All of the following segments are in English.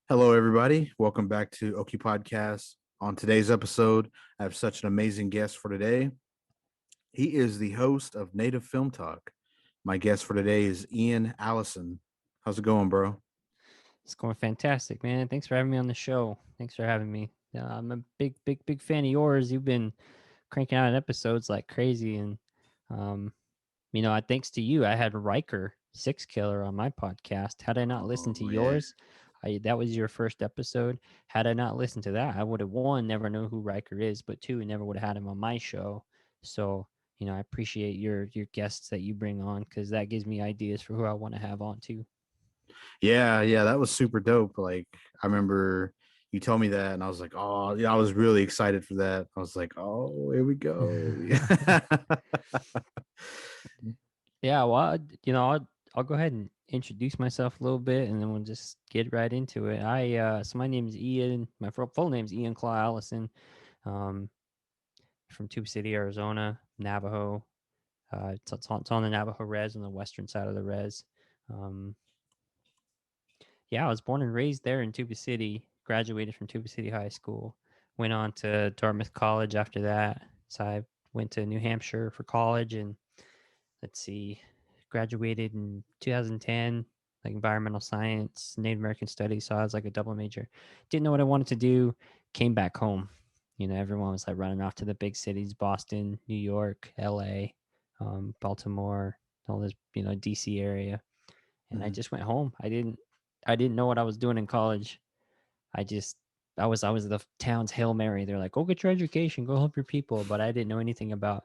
Hello, everybody. Welcome back to Okie Podcast. On today's episode, I have such an amazing guest for today. He is the host of Native Film Talk. My guest for today is Ian Allison. How's it going, bro? It's going fantastic, man. Thanks for having me on the show. Thanks for having me. I'm a big fan of yours. You've been cranking out episodes like crazy, and um, thanks to you, I had Riker Six Killer on my podcast. Had I not listened to Oh, yeah. yours, that was your first episode. Had I not listened to that, I would have one never known who Riker is, but two never would have had him on my show. So I appreciate your guests that you bring on because that gives me ideas for who I want to have on too. Yeah, that was super dope. Like, I remember you told me that, and I was like, oh, yeah, I was really excited for that. I was like, oh, here we go. Yeah, well, I'll go ahead and introduce myself a little bit, and then we'll just get right into it. So my name is Ian. My full name is Ian Allison, um, from Tube City, Arizona, Navajo. It's on the Navajo Res on the western side of the res. Um, yeah, I was born and raised there in Tuba City. Graduated from Tuba City High School. Went on to Dartmouth College after that. So I went to New Hampshire for college, and let's see, graduated in 2010, like environmental science, Native American studies. So I was like a double major. Didn't know what I wanted to do. Came back home. Everyone was like running off to the big cities: Boston, New York, L.A., Baltimore, all this, DC area. And I Mhm. just went home. I didn't know what I was doing in college. I just I was the town's Hail Mary. They're like, go get your education, go help your people. But I didn't know anything about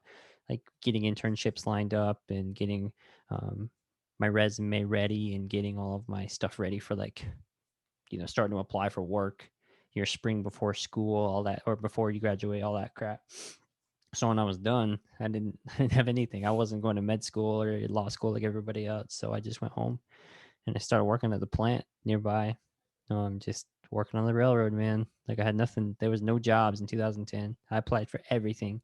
like getting internships lined up and getting um, my resume ready and getting all of my stuff ready for like, starting to apply for work your spring before school, all that, or before you graduate, all that crap. So when I was done, I didn't have anything. I wasn't going to med school or law school like everybody else. So I just went home and I started working at the plant nearby. Just working on the railroad, man. Like I had nothing. There was no jobs in 2010. I applied for everything: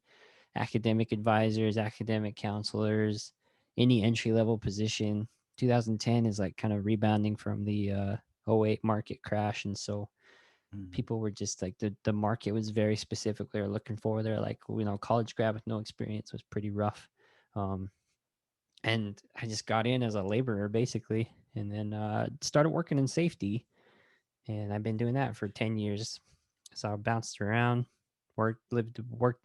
academic advisors, academic counselors, any entry level position. 2010 is like kind of rebounding from the '08 market crash, and so Mhm. people were just like the market was very specific. They were looking for. They're like, college grad with no experience was pretty rough. Um, and I just got in as a laborer basically, and then started working in safety, and I've been doing that for 10 years. So I bounced around, lived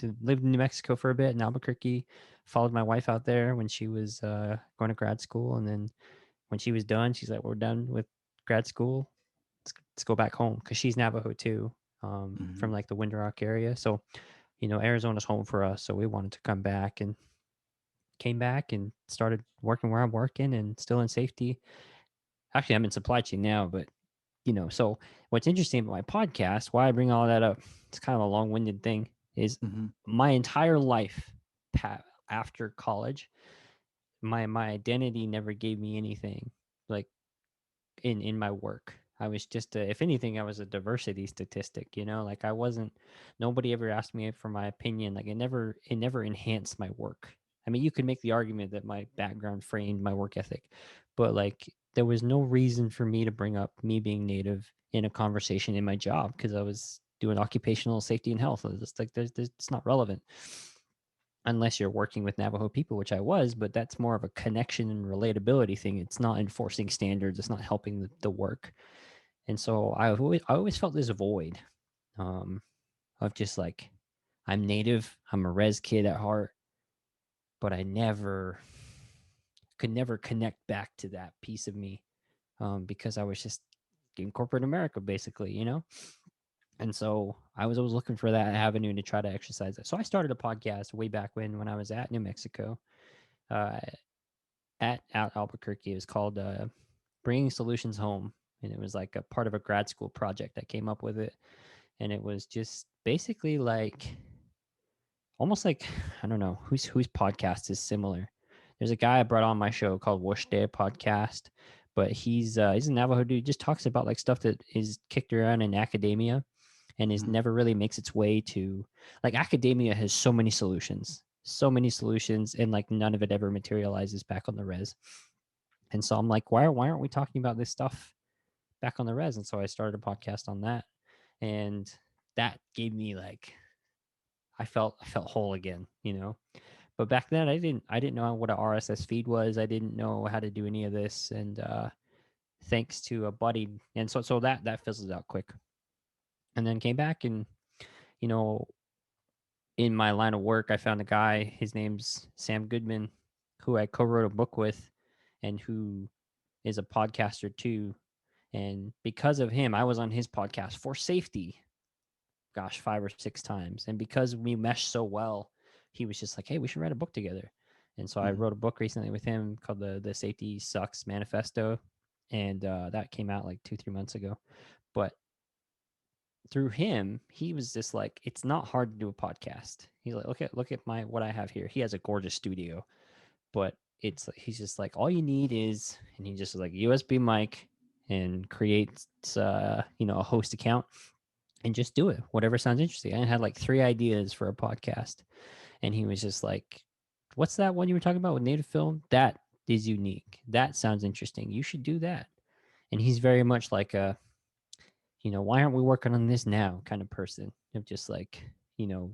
in New Mexico for a bit in Albuquerque. Followed my wife out there when she was going to grad school, and then when she was done, she's like, "We're done with grad school. Let's go back home," because she's Navajo too, from Mhm. like the Winter Rock area. So Arizona's home for us, so we wanted to come back and came back and started working where I'm working and still in safety. Actually, I'm in supply chain now, but so what's interesting about my podcast, why I bring all that up, it's kind of a long-winded thing, is Mhm. my entire life after college, my identity never gave me anything like in my work. I was just if anything, I was a diversity statistic, like I wasn't, nobody ever asked me for my opinion. Like it never enhanced my work. I mean, you could make the argument that my background framed my work ethic, but like there was no reason for me to bring up me being native in a conversation in my job because I was doing occupational safety and health. It's like it's not relevant unless you're working with Navajo people, which I was, but that's more of a connection and relatability thing. It's not enforcing standards. It's not helping the work. And so I always felt this void, um, of just like, I'm native, I'm a res kid at heart, but I could never connect back to that piece of me, because I was just in corporate America, basically. And so I was always looking for that avenue to try to exercise it. So I started a podcast way back when I was at New Mexico, uh, at Albuquerque. It was called Bringing Solutions Home, and it was like a part of a grad school project that came up with it, and it was just basically like almost like, I don't know whose podcast is similar. There's a guy I brought on my show called Wash Day Podcast, but he's a Navajo dude. Just talks about like stuff that is kicked around in academia and is Mhm. never really makes its way to, like, academia has so many solutions, and like none of it ever materializes back on the res. And so I'm like, why aren't we talking about this stuff back on the res. And so I started a podcast on that. And that gave me like, I felt whole again, you know. But back then I didn't know what a RSS feed was. I didn't know how to do any of this. And thanks to a buddy, and so that fizzled out quick. And then came back, and you know, in my line of work, I found a guy. His name's Sam Goodman, who I co-wrote a book with, and who is a podcaster too. And because of him, I was on his podcast for safety, gosh, 5 or 6 times. And because we meshed so well, he was just like, "Hey, we should write a book together." And so I Mhm. wrote a book recently with him called the Safety Sucks Manifesto, and that came out like 2-3 months ago. But through him, he was just like, "It's not hard to do a podcast." He's like, "Look at my what I have here." He has a gorgeous studio, but he's just like, all you need is, and he just like USB mic and creates a host account and just do it, whatever sounds interesting. I had like 3 ideas for a podcast, and he was just like, "What's that one you were talking about with native film? That is unique. That sounds interesting. You should do that." And he's very much like a, why aren't we working on this now kind of person, of just like, no,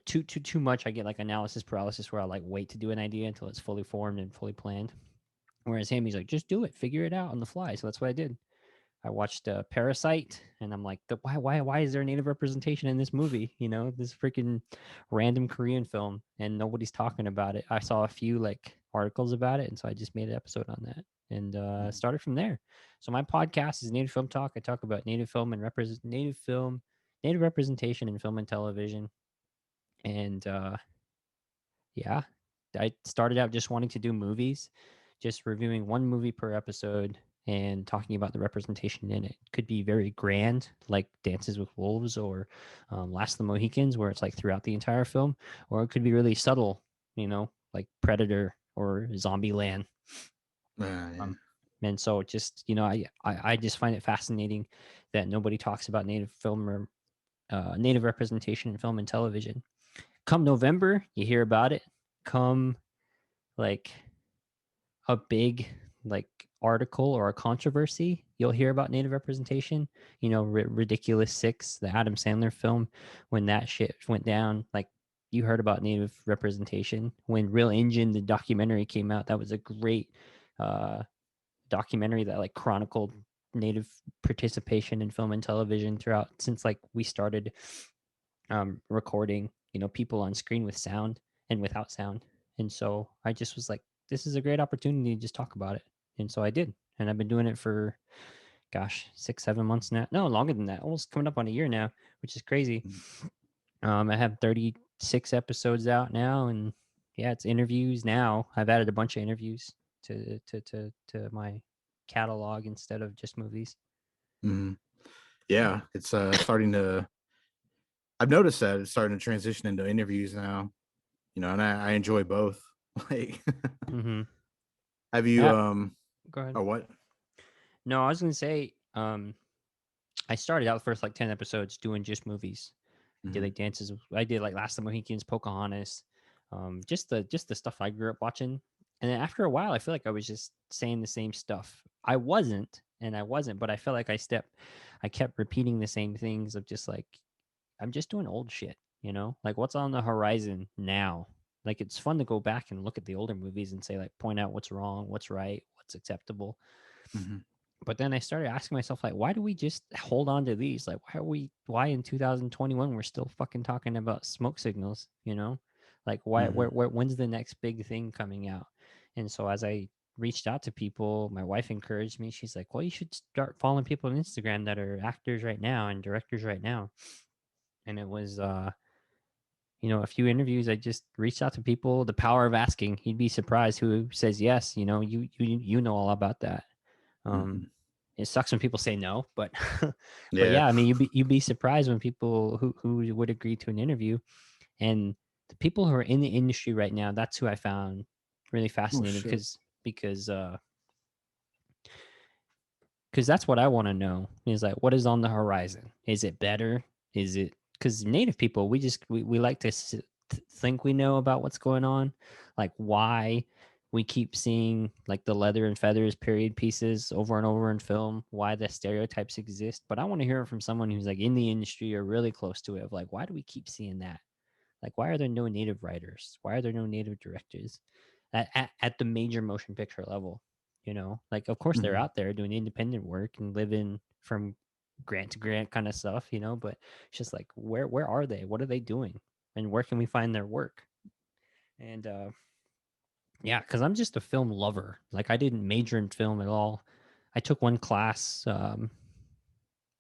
too much. I get like analysis paralysis where I like wait to do an idea until it's fully formed and fully planned. Whereas him, he's like, just do it, figure it out on the fly. So that's what I did. I watched Parasite, and I'm like, why is there native representation in this movie? This freaking random Korean film, and nobody's talking about it. I saw a few like articles about it, and so I just made an episode on that, and Mhm. started from there. So my podcast is Native Film Talk. I talk about native film and native representation in film and television, and yeah, I started out just wanting to do movies, just reviewing one movie per episode and talking about the representation in it. Could be very grand, like Dances with Wolves or Last of the Mohicans, where it's like throughout the entire film, or it could be really subtle, like Predator or Zombieland. Yeah. Um, and so just, I just find it fascinating that nobody talks about native film or native representation in film and television. Come November, you hear about it. Come like a big like article or a controversy, you'll hear about native representation. Ridiculous Six, the Adam Sandler film, when that shit went down, like you heard about native representation. When Real Engine, the documentary, came out, that was a great uh, documentary that like chronicled native participation in film and television throughout since like we started recording, people on screen with sound and without sound. And so I just was like, this is a great opportunity to just talk about it. And so I did. And I've been doing it for, gosh, 6-7 months now. No, longer than that. Almost coming up on a year now, which is crazy. Mhm. I have 36 episodes out now. And yeah, it's interviews now. I've added a bunch of interviews to my catalog instead of just movies. Mhm. Yeah, it's starting to. I've noticed that it's starting to transition into interviews now. And I enjoy both. Like, Mm-hmm. have you Yeah, go ahead. or what? No, I was going to say, I started out the first like 10 episodes doing just movies. I did Mhm. like dances. I did like Last of the Mohicans, Pocahontas, just the stuff I grew up watching. And then after a while, I feel like I was just saying the same stuff. I wasn't, but I felt like I kept repeating the same things of just like, I'm just doing old shit, like what's on the horizon now. Like it's fun to go back and look at the older movies and say like, point out what's wrong, what's right, what's acceptable. Mhm. But then I started asking myself, like, why do we just hold on to these? Like, why in 2021 we're still fucking talking about smoke signals? Like, Mhm. when's the next big thing coming out? And so as I reached out to people, my wife encouraged me. She's like, well, you should start following people on Instagram that are actors right now and directors right now. And it was, a few interviews. I just reached out to people. The power of asking. You'd be surprised who says yes. You know all about that. Um, Mhm. it sucks when people say no, but but Yeah. yeah, I mean, you'd be surprised when people who would agree to an interview, and the people who are in the industry right now, that's who I found really Oh fascinating shit. because that's what I want to know is like what is on the horizon. Is it better? Is it because native people we like to think we know about what's going on, like why we keep seeing like the leather and feathers period pieces over and over in film, why the stereotypes exist. But I want to hear it from someone who's like in the industry or really close to it of like, why do we keep seeing that? Like, why are there no native writers? Why are there no native directors at the major motion picture level? You know, like, of course, they're Mhm. out there doing independent work and living from grant to grant kind of stuff, you know, but it's just like, where are they? What are they doing? And where can we find their work? And yeah, because I'm just a film lover. Like, I didn't major in film at all. I took one class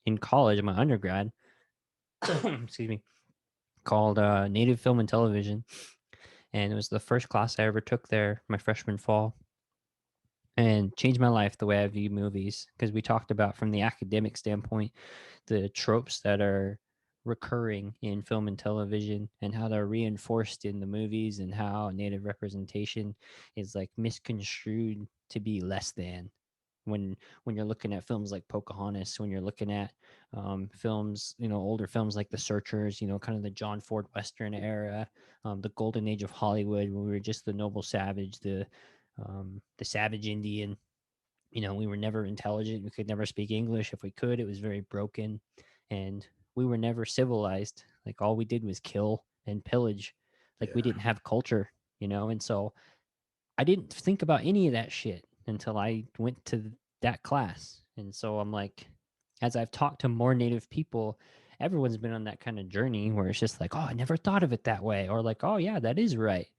in college, in my undergrad, excuse me, called Native Film and Television, and it was the first class I ever took there my freshman fall, and changed my life the way I view movies, because we talked about from the academic standpoint the tropes that are recurring in film and television and how they're reinforced in the movies, and how native representation is like misconstrued to be less than when you're looking at films like Pocahontas, when you're looking at films, you know, older films like The Searchers, you know, kind of the John Ford Western era, the golden age of Hollywood, when we were just the noble savage, the savage Indian. You know, we were never intelligent. We could never speak English. If we could, it was very broken, and we were never civilized. Like, all we did was kill and pillage. Like, we Yeah. didn't have culture, you know. And so I didn't think about any of that shit until I went to that class. And so I'm like, as I've talked to more native people, everyone's been on that kind of journey where it's just like, oh, I never thought of it that way. Or like, oh, yeah, that is right.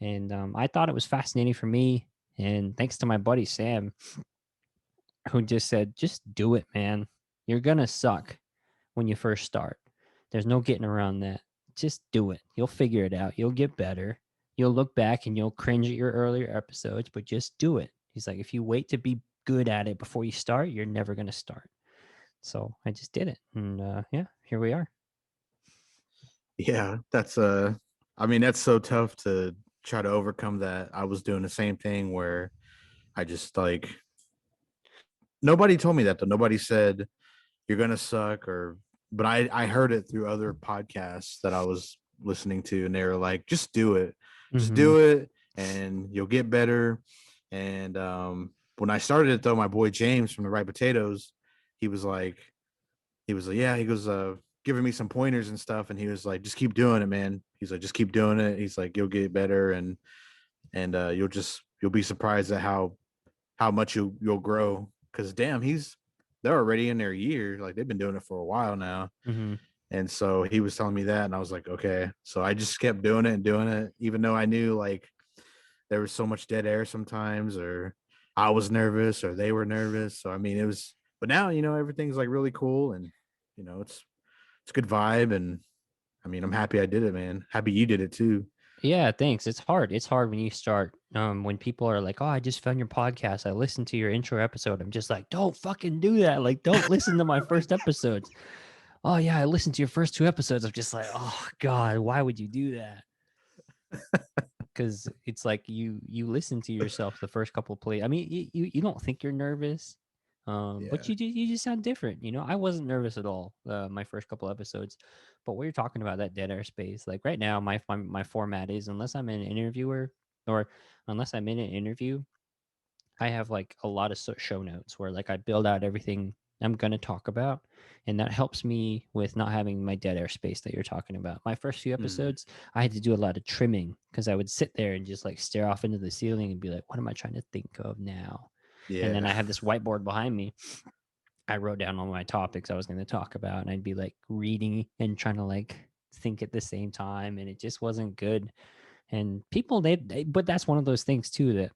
And I thought it was fascinating for me. And thanks to my buddy Sam, who just said, just do it, man. You're going to suck when you first start. There's no getting around that. Just do it. You'll figure it out. You'll get better. You'll look back and you'll cringe at your earlier episodes, but just do it. He's like, if you wait to be good at it before you start, you're never going to start. So I just did it. And yeah, here we are. Yeah, that's I mean, that's so tough to try to overcome that. I was doing the same thing where I just like nobody told me that though. Nobody said you're gonna suck or but I heard it through other podcasts that I was listening to and they were like, just do it. Just Mm-hmm. do it and you'll get better. And when I started it though, my boy James from the Right Potatoes, he was like, yeah, he goes, giving me some pointers and stuff. And he was like, just keep doing it, man. He's like, just keep doing it. He's like, you'll get better and you'll be surprised at how much you'll grow. Cause damn, they're already in their year. Like they've been doing it for a while now. Mm-hmm. And so he was telling me that, and I was like, okay. So I just kept doing it and doing it, even though I knew like there was so much dead air sometimes, or I was nervous, or they were nervous. So I mean, it was. But now everything's like really cool, and it's a good vibe, and I mean, I'm happy I did it, man. Happy you did it too. Yeah, thanks. It's hard. It's hard when you start. When people are like, "Oh, I just found your podcast. I listened to your intro episode." I'm just like, "Don't fucking do that. Like, don't listen to my first episodes." Oh yeah, I listened to your first two episodes. I'm just like, "Oh God, why would you do that?" Because it's like you listen to yourself the first couple of plays. I mean, you don't think you're nervous, but Yeah. you just sound different. You know, I wasn't nervous at all my first couple episodes, but we are talking about that dead air space. Like right now, my format is unless I'm an interviewer or unless I'm in an interview, I have like a lot of show notes where like I build out everything I'm going to talk about. And that helps me with not having my dead air space that you're talking about. My first few Mm, episodes, I had to do a lot of trimming because I would sit there and just like stare off into the ceiling and be like, what am I trying to think of now? And then yeah. I have this whiteboard behind me. I wrote down all my topics I was going to talk about, and I'd be like reading and trying to like think at the same time. And it just wasn't good. And people, but that's one of those things too that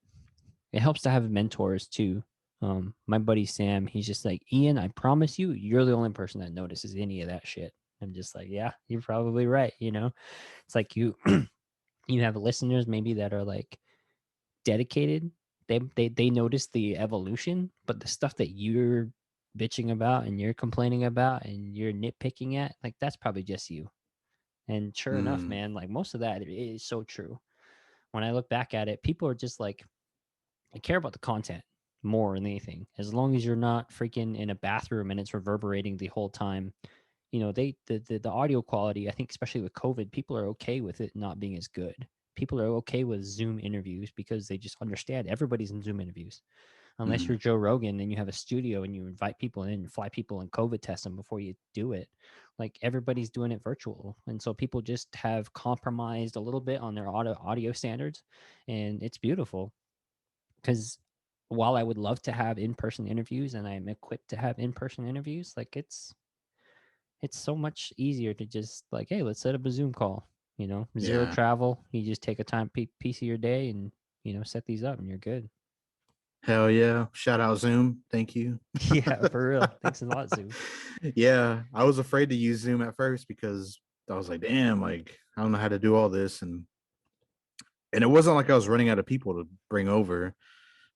it helps to have mentors too. My buddy Sam, he's just like, Ian, I promise you, you're the only person that notices any of that shit. I'm just like, yeah, you're probably right. You know, it's like you have listeners maybe that are like dedicated. They notice the evolution, but the stuff that you're bitching about and you're complaining about and you're nitpicking at, like that's probably just you. And sure enough, Mm, man, like most of that is so true. When I look back at it, people are just like, I care about the content more than anything. As long as you're not freaking in a bathroom and it's reverberating the whole time, you know, the audio quality, I think especially with COVID, people are okay with it not being as good. people are okay with Zoom interviews because they just understand everybody's in Zoom interviews. Unless Mhm. you're Joe Rogan and you have a studio and you invite people in and fly people and COVID test them before you do it. Like everybody's doing it virtual. And so people just have compromised a little bit on their audio standards. And it's beautiful because while I would love to have in-person interviews and I'm equipped to have in-person interviews, like it's so much easier to just like, hey, let's set up a Zoom call. Zero Yeah. travel. You just take a time piece of your day and set these up and you're good. Hell yeah. Shout out Zoom. Thank you. Yeah, for real. Thanks a lot, Zoom. Yeah. I was afraid to use Zoom at first because I was like, damn, like I don't know how to do all this. And it wasn't like I was running out of people to bring over,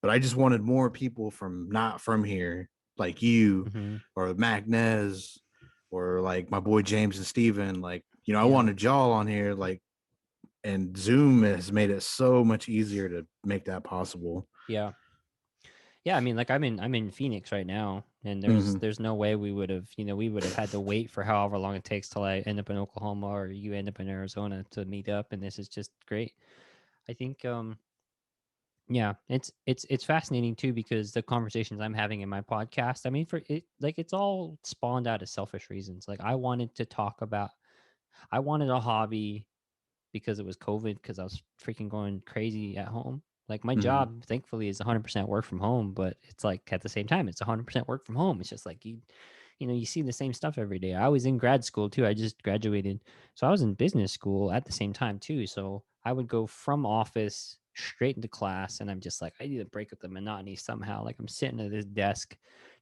but I just wanted more people from not from here, like you Mm-hmm. or Magnez or like my boy James and Steven. Like, I Yeah, wanted y'all on here, like, and Zoom has made it so much easier to make that possible. yeah, yeah. I mean, like I'm in Phoenix right now, and there's Hmm. there's no way we would have we would have had to wait for however long it takes till I end up in Oklahoma or you end up in Arizona to meet up, and this is just great. I think yeah, it's fascinating too because the conversations I'm having in my podcast, I mean, for it, like it's all spawned out of selfish reasons. Like I wanted a hobby because it was COVID because I was freaking going crazy at home. Like my Hmm. job, thankfully, is 100% work from home, but it's like at the same time, it's 100% work from home. It's just like you see the same stuff every day. I was in grad school too. I just graduated, so I was in business school at the same time too. So I would go from office straight into class, and I'm just like, I need to break up the monotony somehow. Like I'm sitting at this desk,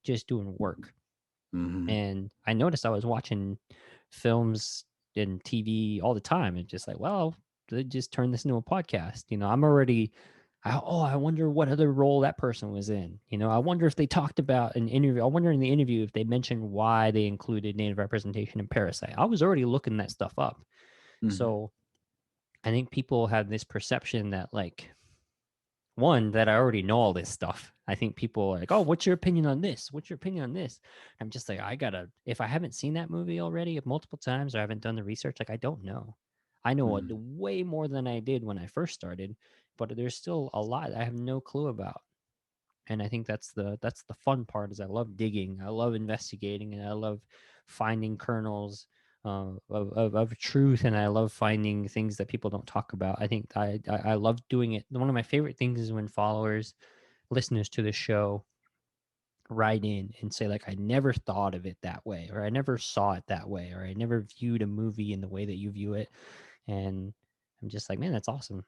just doing work, Hmm. and I noticed I was watching films and TV all the time. And just like, well, they just turn this into a podcast. I'm already, I wonder what other role that person was in. I wonder if they talked about an interview. I wonder in the interview if they mentioned why they included Native representation in Parasite. I was already looking that stuff up. Hmm. So I think people have this perception that like, one, that I already know all this stuff. I think people are like, "Oh, what's your opinion on this? What's your opinion on this?" I'm just like, I gotta. If I haven't seen that movie already multiple times or I haven't done the research, like I don't know. I know Hmm. way more than I did when I first started, but there's still a lot I have no clue about. And I think that's the fun part. Is I love digging, I love investigating, and I love finding kernels of truth, and I love finding things that people don't talk about. I think I love doing it. One of my favorite things is when followers, listeners to the show, write in and say like, I never thought of it that way, or I never saw it that way, or I never viewed a movie in the way that you view it. And I'm just like, man, that's awesome.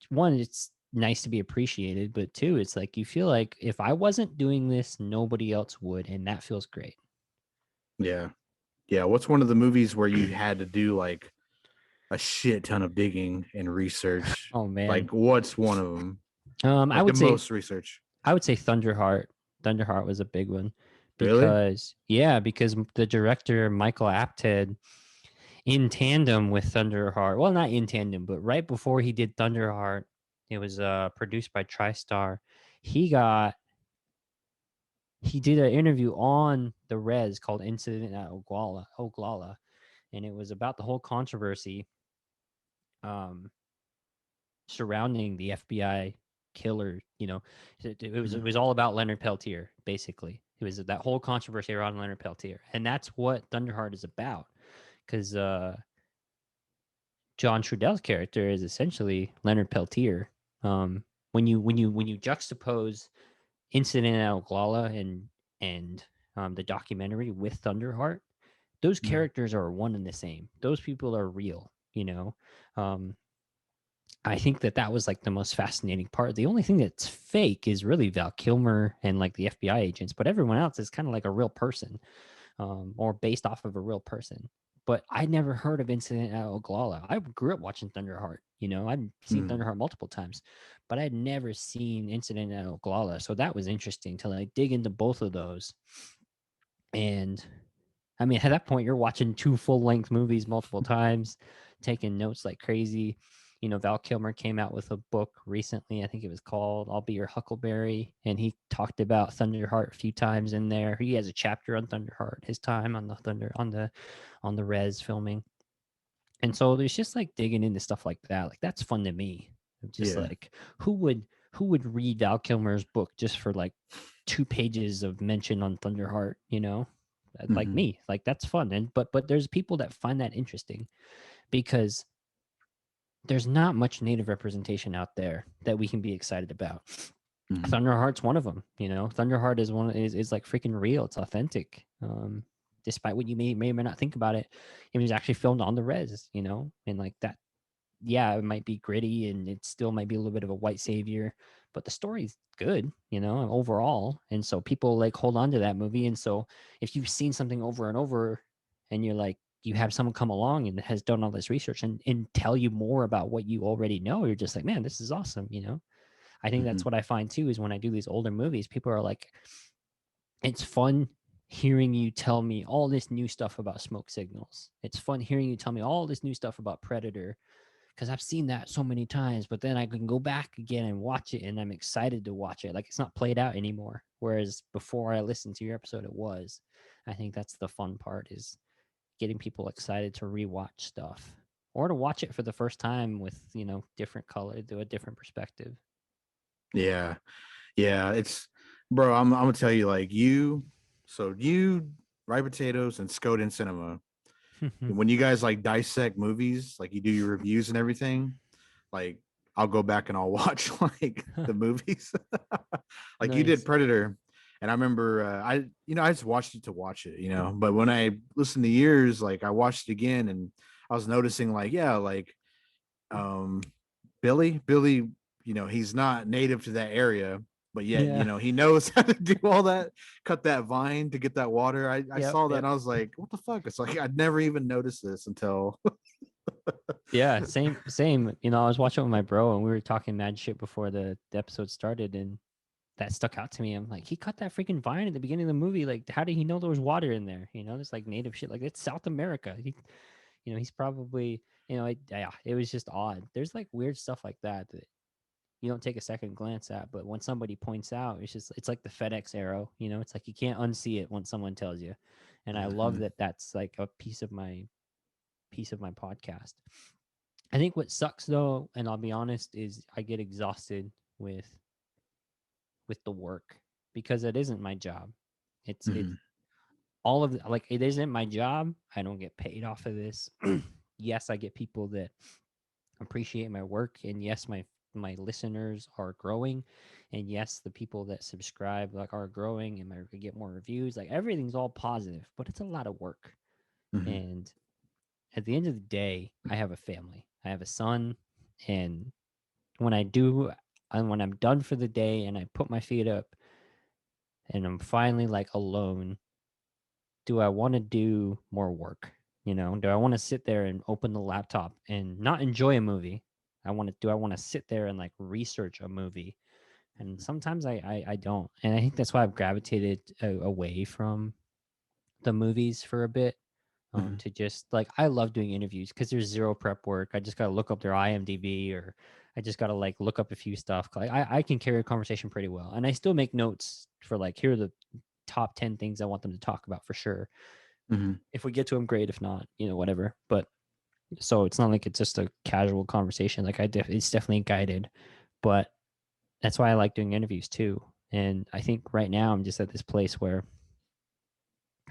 One, it's nice to be appreciated, but two, it's like you feel like if I wasn't doing this, nobody else would, and that feels great. Yeah. Yeah. What's one of the movies where you had to do like a shit ton of digging and research? Oh man. Like, what's one of them? I Like the would say most research? Thunderheart. Thunderheart was a big one Really? because the director Michael Apted, in tandem with Thunderheart, well, not in tandem, but right before he did Thunderheart, it was produced by TriStar. He got he did an interview on the Res called Incident at Oglala, and it was about the whole controversy um, surrounding the FBI killer. It was all about Leonard Peltier. Basically, it was that whole controversy around Leonard Peltier, and that's what Thunderheart is about. Because John Trudell's character is essentially Leonard Peltier. Um, when you juxtapose Incident at Oglala and the documentary with Thunderheart, those Mhm. characters are one and the same. Those people are real. Um, I think that was like the most fascinating part. The only thing that's fake is really Val Kilmer and like the FBI agents, but everyone else is kind of like a real person, or based off of a real person. But I never heard of Incident at Oglala. I grew up watching Thunderheart. I've seen Mhm. Thunderheart multiple times, but I'd never seen Incident at Oglala. So that was interesting to like dig into both of those. And I mean, at that point, you're watching two full-length movies multiple times, taking notes like crazy. Val Kilmer came out with a book recently. I think it was called "I'll Be Your Huckleberry," and he talked about Thunderheart a few times in there. He has a chapter on Thunderheart, his time on the Res filming, And so there's just like digging into stuff like that. Like that's fun to me. I'm just Yeah. like, who would read Val Kilmer's book just for like 2 pages of mention on Thunderheart, you know? Like Hmm. me. Like that's fun. And but there's people that find that interesting because there's not much native representation out there that we can be excited about. Hmm. Thunderheart's one of them. You know, Thunderheart is like freaking real. It's authentic. Despite what you may or may not think about it, it was actually filmed on the res. You know, and like that. Yeah, it might be gritty and it still might be a little bit of a white savior, but the story's good. You know, overall. And so people like hold on to that movie. And so if you've seen something over and over, and you're like, you have someone come along and has done all this research and tell you more about what you already know, you're just like, man, this is awesome. You know, I think Hmm. that's what I find too is when I do these older movies, people are like, it's fun hearing you tell me all this new stuff about smoke signals. It's fun hearing you tell me all this new stuff about Predator because I've seen that so many times, but then I can go back again and watch it and I'm excited to watch it. Like it's not played out anymore. Whereas before I listened to your episode, it was. I think that's the fun part is getting people excited to rewatch stuff or to watch it for the first time with, you know, different color, do a different perspective. Yeah. Yeah. It's, bro, I'm gonna tell you, like, you, Right Potatoes and Skoden Cinema, when you guys like dissect movies, like you do your reviews and everything, like I'll go back and I'll watch like the movies. Like you did Nice. Predator, and I remember I just watched it to watch it, But when I listened to yours, like I watched it again, and I was noticing like um Billy, he's not native to that area, but yet Yeah. he knows how to do all that, cut that vine to get that water. I Yep. saw that Yep. and I was like, what the fuck? It's like I'd never even noticed this until. Yeah, same, same. You know, I was watching with my bro, and we were talking mad shit before the episode started, and that stuck out to me. I'm like, he cut that freaking vine at the beginning of the movie. Like, how did he know there was water in there? You know, there's like native shit. Like, it's South America. He's probably, yeah, it was just odd. There's like weird stuff like that that you don't take a second glance at, but when somebody points out, it's like the FedEx arrow. You know, it's like you can't unsee it when someone tells you. And I love Mhm. that. That's like a piece of my podcast. I think what sucks though, and I'll be honest, is I get exhausted with with the work because it isn't my job. It's Mhm. all of like it isn't my job. I don't get paid off of this. Yes, I get people that appreciate my work, and yes, my listeners are growing, and yes, the people that subscribe like are growing, and I get more reviews. Like everything's all positive, but it's a lot of work. Mhm. And at the end of the day, I have a family. I have a son, and when I do, and when I'm done for the day and I put my feet up and I'm finally like alone, do I want to do more work? You know, do I want to sit there and open the laptop and not enjoy a movie? Do I want to sit there and like research a movie? And sometimes I don't. And I think that's why I've gravitated away from the movies for a bit. Mhm. To just like I love doing interviews because there's zero prep work. I just gotta look up their IMDb or I just gotta like look up a few stuff. Like I can carry a conversation pretty well, and I still make notes for like here are the top 10 things I want them to talk about for sure. Mhm. If we get to them, great. If not, whatever. But so it's not like it's just a casual conversation. Like it's definitely guided, but that's why I like doing interviews too. And I think right now I'm just at this place where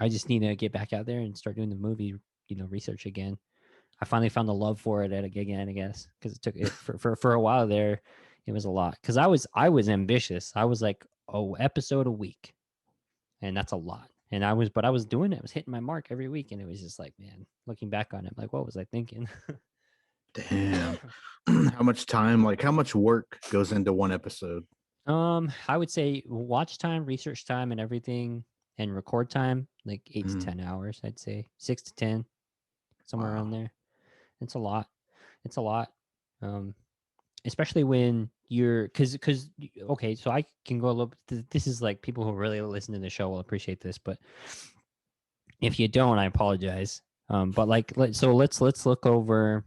I just need to get back out there and start doing the movie, research again. I finally found the love for it again, I guess, because it took it for a while there. It was a lot because I was ambitious. I was like, oh, episode a week, and that's a lot. And I was doing it. I was hitting my mark every week, and it was just like, man, looking back on it, like, what was I thinking? Damn. How much work goes into one episode? I would say watch time, research time, and everything, and record time, like 8 to 10 hours. I'd say 6 to 10, somewhere around Wow. there. It's a lot. It's a lot. Um, Especially when you're because okay, so I can go a little. This is like people who really listen to the show will appreciate this, but if you don't, I apologize. But like, let's look over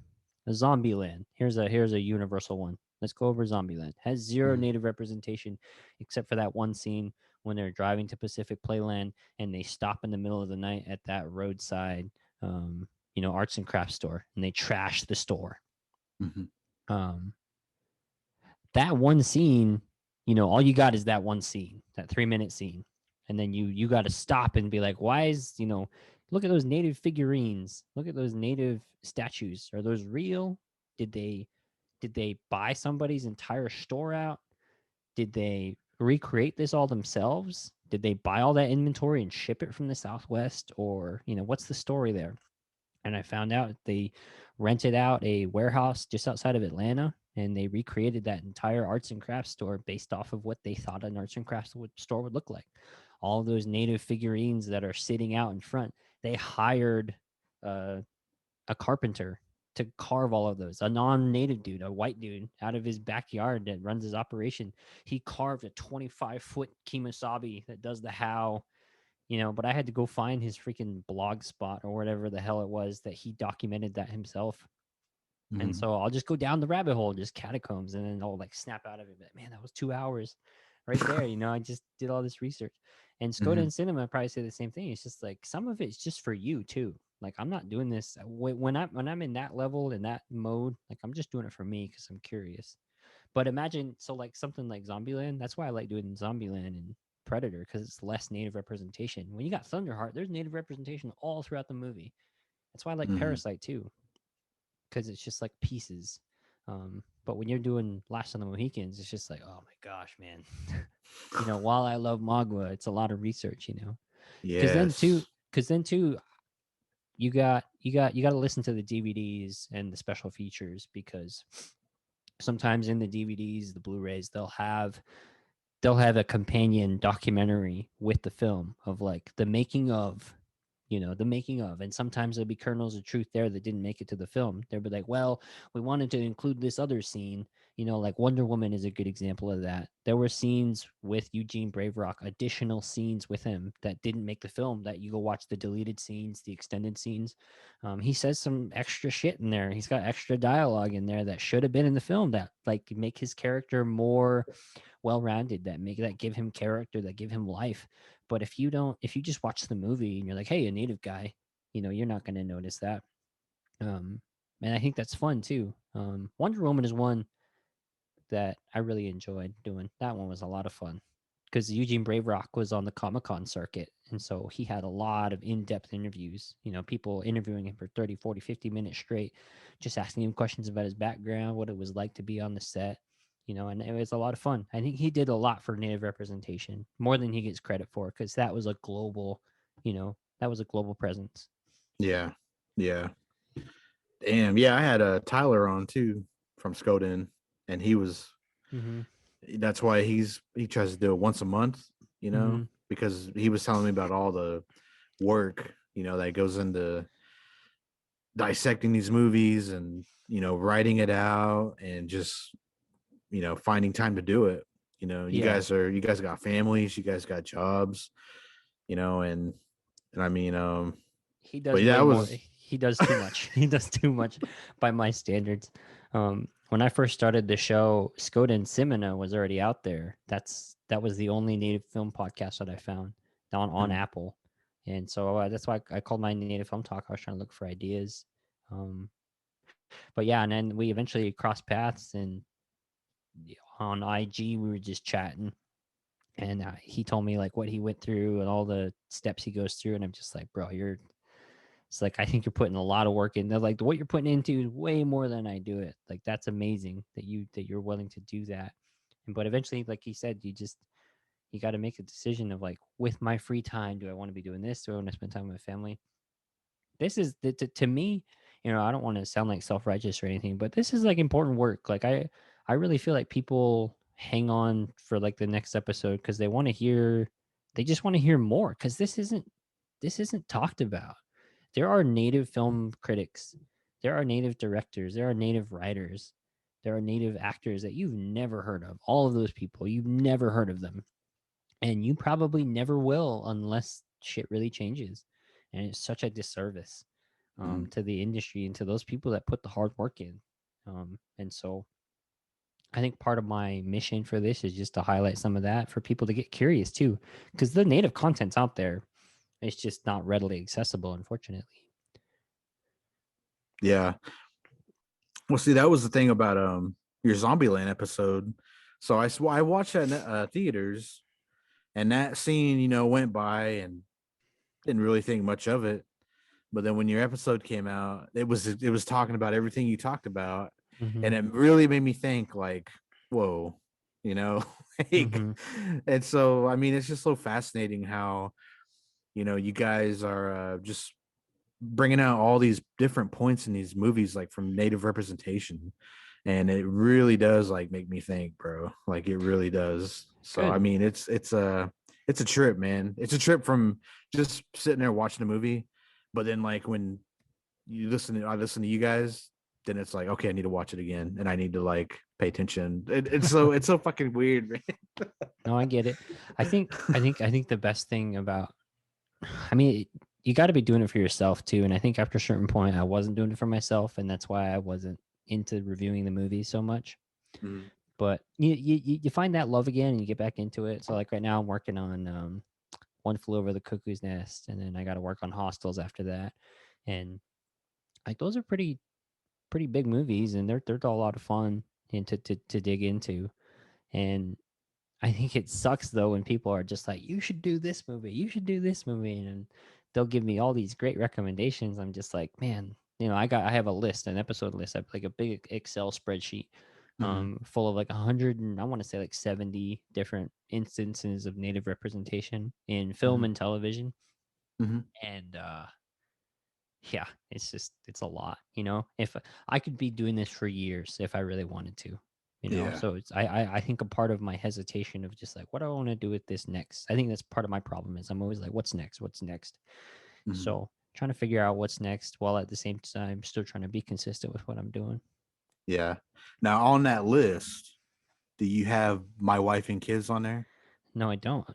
Zombieland. Here's a universal one. Let's go over Zombieland. Has zero Mhm. native representation except for that one scene when they're driving to Pacific Playland and they stop in the middle of the night at that roadside, arts and crafts store, and they trash the store. Mhm. Um, that one scene, all you got is that one scene, that 3-minute scene. And then you got to stop and be like, why is, look at those native figurines. Look at those native statues. Are those real? Did they buy somebody's entire store out? Did they recreate this all themselves? Did they buy all that inventory and ship it from the Southwest? Or, what's the story there? And I found out they rented out a warehouse just outside of Atlanta, and they recreated that entire arts and crafts store based off of what they thought an arts and crafts store would look like. All of those native figurines that are sitting out in front, they hired uh, a carpenter to carve all of those. A non-native dude, a white dude out of his backyard that runs his operation. He carved a 25-foot kemosabe that does the how, but I had to go find his freaking blog spot or whatever the hell it was that he documented that himself. And Mhm. so I'll just go down the rabbit hole, just catacombs, and then I'll like snap out of it. But man, that was 2 hours right there. I just did all this research. And Skoda Mhm. and Cinema probably say the same thing. It's just like some of it's just for you too. Like I'm not doing this when I'm in that level, in that mode. Like I'm just doing it for me because I'm curious. But imagine, so like something like Zombieland. That's why I like doing Zombieland and Predator, because it's less native representation. When you got Thunderheart, there's native representation all throughout the movie. That's why I like Mhm. Parasite too, because it's just like pieces. But when you're doing Last of the Mohicans, it's just like, oh my gosh, man. While I love Magua, it's a lot of research. Because then too, Yes. because then too, you got to listen to the DVDs and the special features, because sometimes in the DVDs, the Blu-rays, they'll have a companion documentary with the film of like the making of, and sometimes there'll be kernels of truth there that didn't make it to the film. They'll be like, well, we wanted to include this other scene, like Wonder Woman is a good example of that. There were scenes with Eugene Braverock, additional scenes with him that didn't make the film, that you go watch the deleted scenes, the extended scenes. He says some extra shit in there. He's got extra dialogue in there that should have been in the film, that like make his character more well-rounded, that give him character, that give him life. But if you just watch the movie and you're like, hey, a native guy, you're not going to notice that. And I think that's fun too. Wonder Woman is one that I really enjoyed doing. That one was a lot of fun because Eugene Braverock was on the Comic-Con circuit, and so he had a lot of in-depth interviews, people interviewing him for 30, 40, 50 minutes straight, just asking him questions about his background, what it was like to be on the set, and it was a lot of fun. I think he did a lot for native representation, more than he gets credit for, because that was a global presence. Yeah. Yeah. Damn. Yeah, I had a Tyler on too from Skoden, and he was. Mm-hmm. That's why he tries to do it once a month. Mm-hmm. Because he was telling me about all the work that goes into dissecting these movies and writing it out and just finding time to do it. Yeah, You guys got families, you guys got jobs, and I mean, he but does yeah, way that more. was He does too much. He does too much by my standards. When I first started the show, Skoda and Simina was already out there. That was the only native film podcast that I found on mm, Apple, and so that's why I called my Native Film Talk. I was trying to look for ideas. Um, but yeah, and then we eventually crossed paths, and on IG we were just chatting, and he told me like what he went through and all the steps he goes through, and I'm just like, bro, it's like, I think you're putting a lot of work in. They're like, what you're putting into is way more than I do it. Like, that's amazing that you're willing to do that. But eventually, like he said, you got to make a decision of like, with my free time, do I want to be doing this? Do I want to spend time with my family? This is to me, I don't want to sound like self-righteous or anything, but this is like important work. Like I really feel like people hang on for like the next episode because they just want to hear more, because this isn't talked about. There are native film critics, there are native directors, there are native writers, there are native actors that you've never heard of. All of those people, you've never heard of them, and you probably never will unless shit really changes. And it's such a disservice mm, to the industry and to those people that put the hard work in. And so I think part of my mission for this is just to highlight some of that for people to get curious too, because the native content's out there. It's just not readily accessible, unfortunately. Yeah. Well, see, that was the thing about your Zombieland episode. So I watched that in theaters, and that scene, went by and didn't really think much of it. But then when your episode came out, it was talking about everything you talked about, Mm-hmm. and it really made me think like, whoa, you know, like, Mm-hmm. and so I mean, it's just so fascinating how you guys are just bringing out all these different points in these movies, like from Native representation, and it really does like make me think, bro. Like it really does. So I Good. mean, it's a trip, man. It's a trip from just sitting there watching a movie, but then like when I listen to you guys, then it's like, okay, I need to watch it again, and I need to like pay attention. It's so fucking weird, man. No, I get it. I think the best thing about, I mean, you got to be doing it for yourself too. And I think after a certain point, I wasn't doing it for myself, and that's why I wasn't into reviewing the movie so much. Mhm. But you find that love again, and you get back into it. So like right now, I'm working on One Flew Over the Cuckoo's Nest, and then I got to work on Hostels after that, and like those are pretty big movies, and they're a lot of fun and to dig into. And I think it sucks though when people are just like, you should do this movie, you should do this movie, and they'll give me all these great recommendations. I'm just like, man, I have a list, an episode list. I have like a big Excel spreadsheet, Mhm. full of like 100 and I want to say like 70 different instances of Native representation in film Mhm. and television, Mhm. and yeah, it's a lot. If I could be doing this for years if I really wanted to. Yeah. So it's I think a part of my hesitation of just like, what do I want to do with this next? I think that's part of my problem is I'm always like, what's next? What's next? Mhm. So trying to figure out what's next while at the same time still trying to be consistent with what I'm doing. Yeah. Now on that list, do you have My Wife and Kids on there? No, I don't.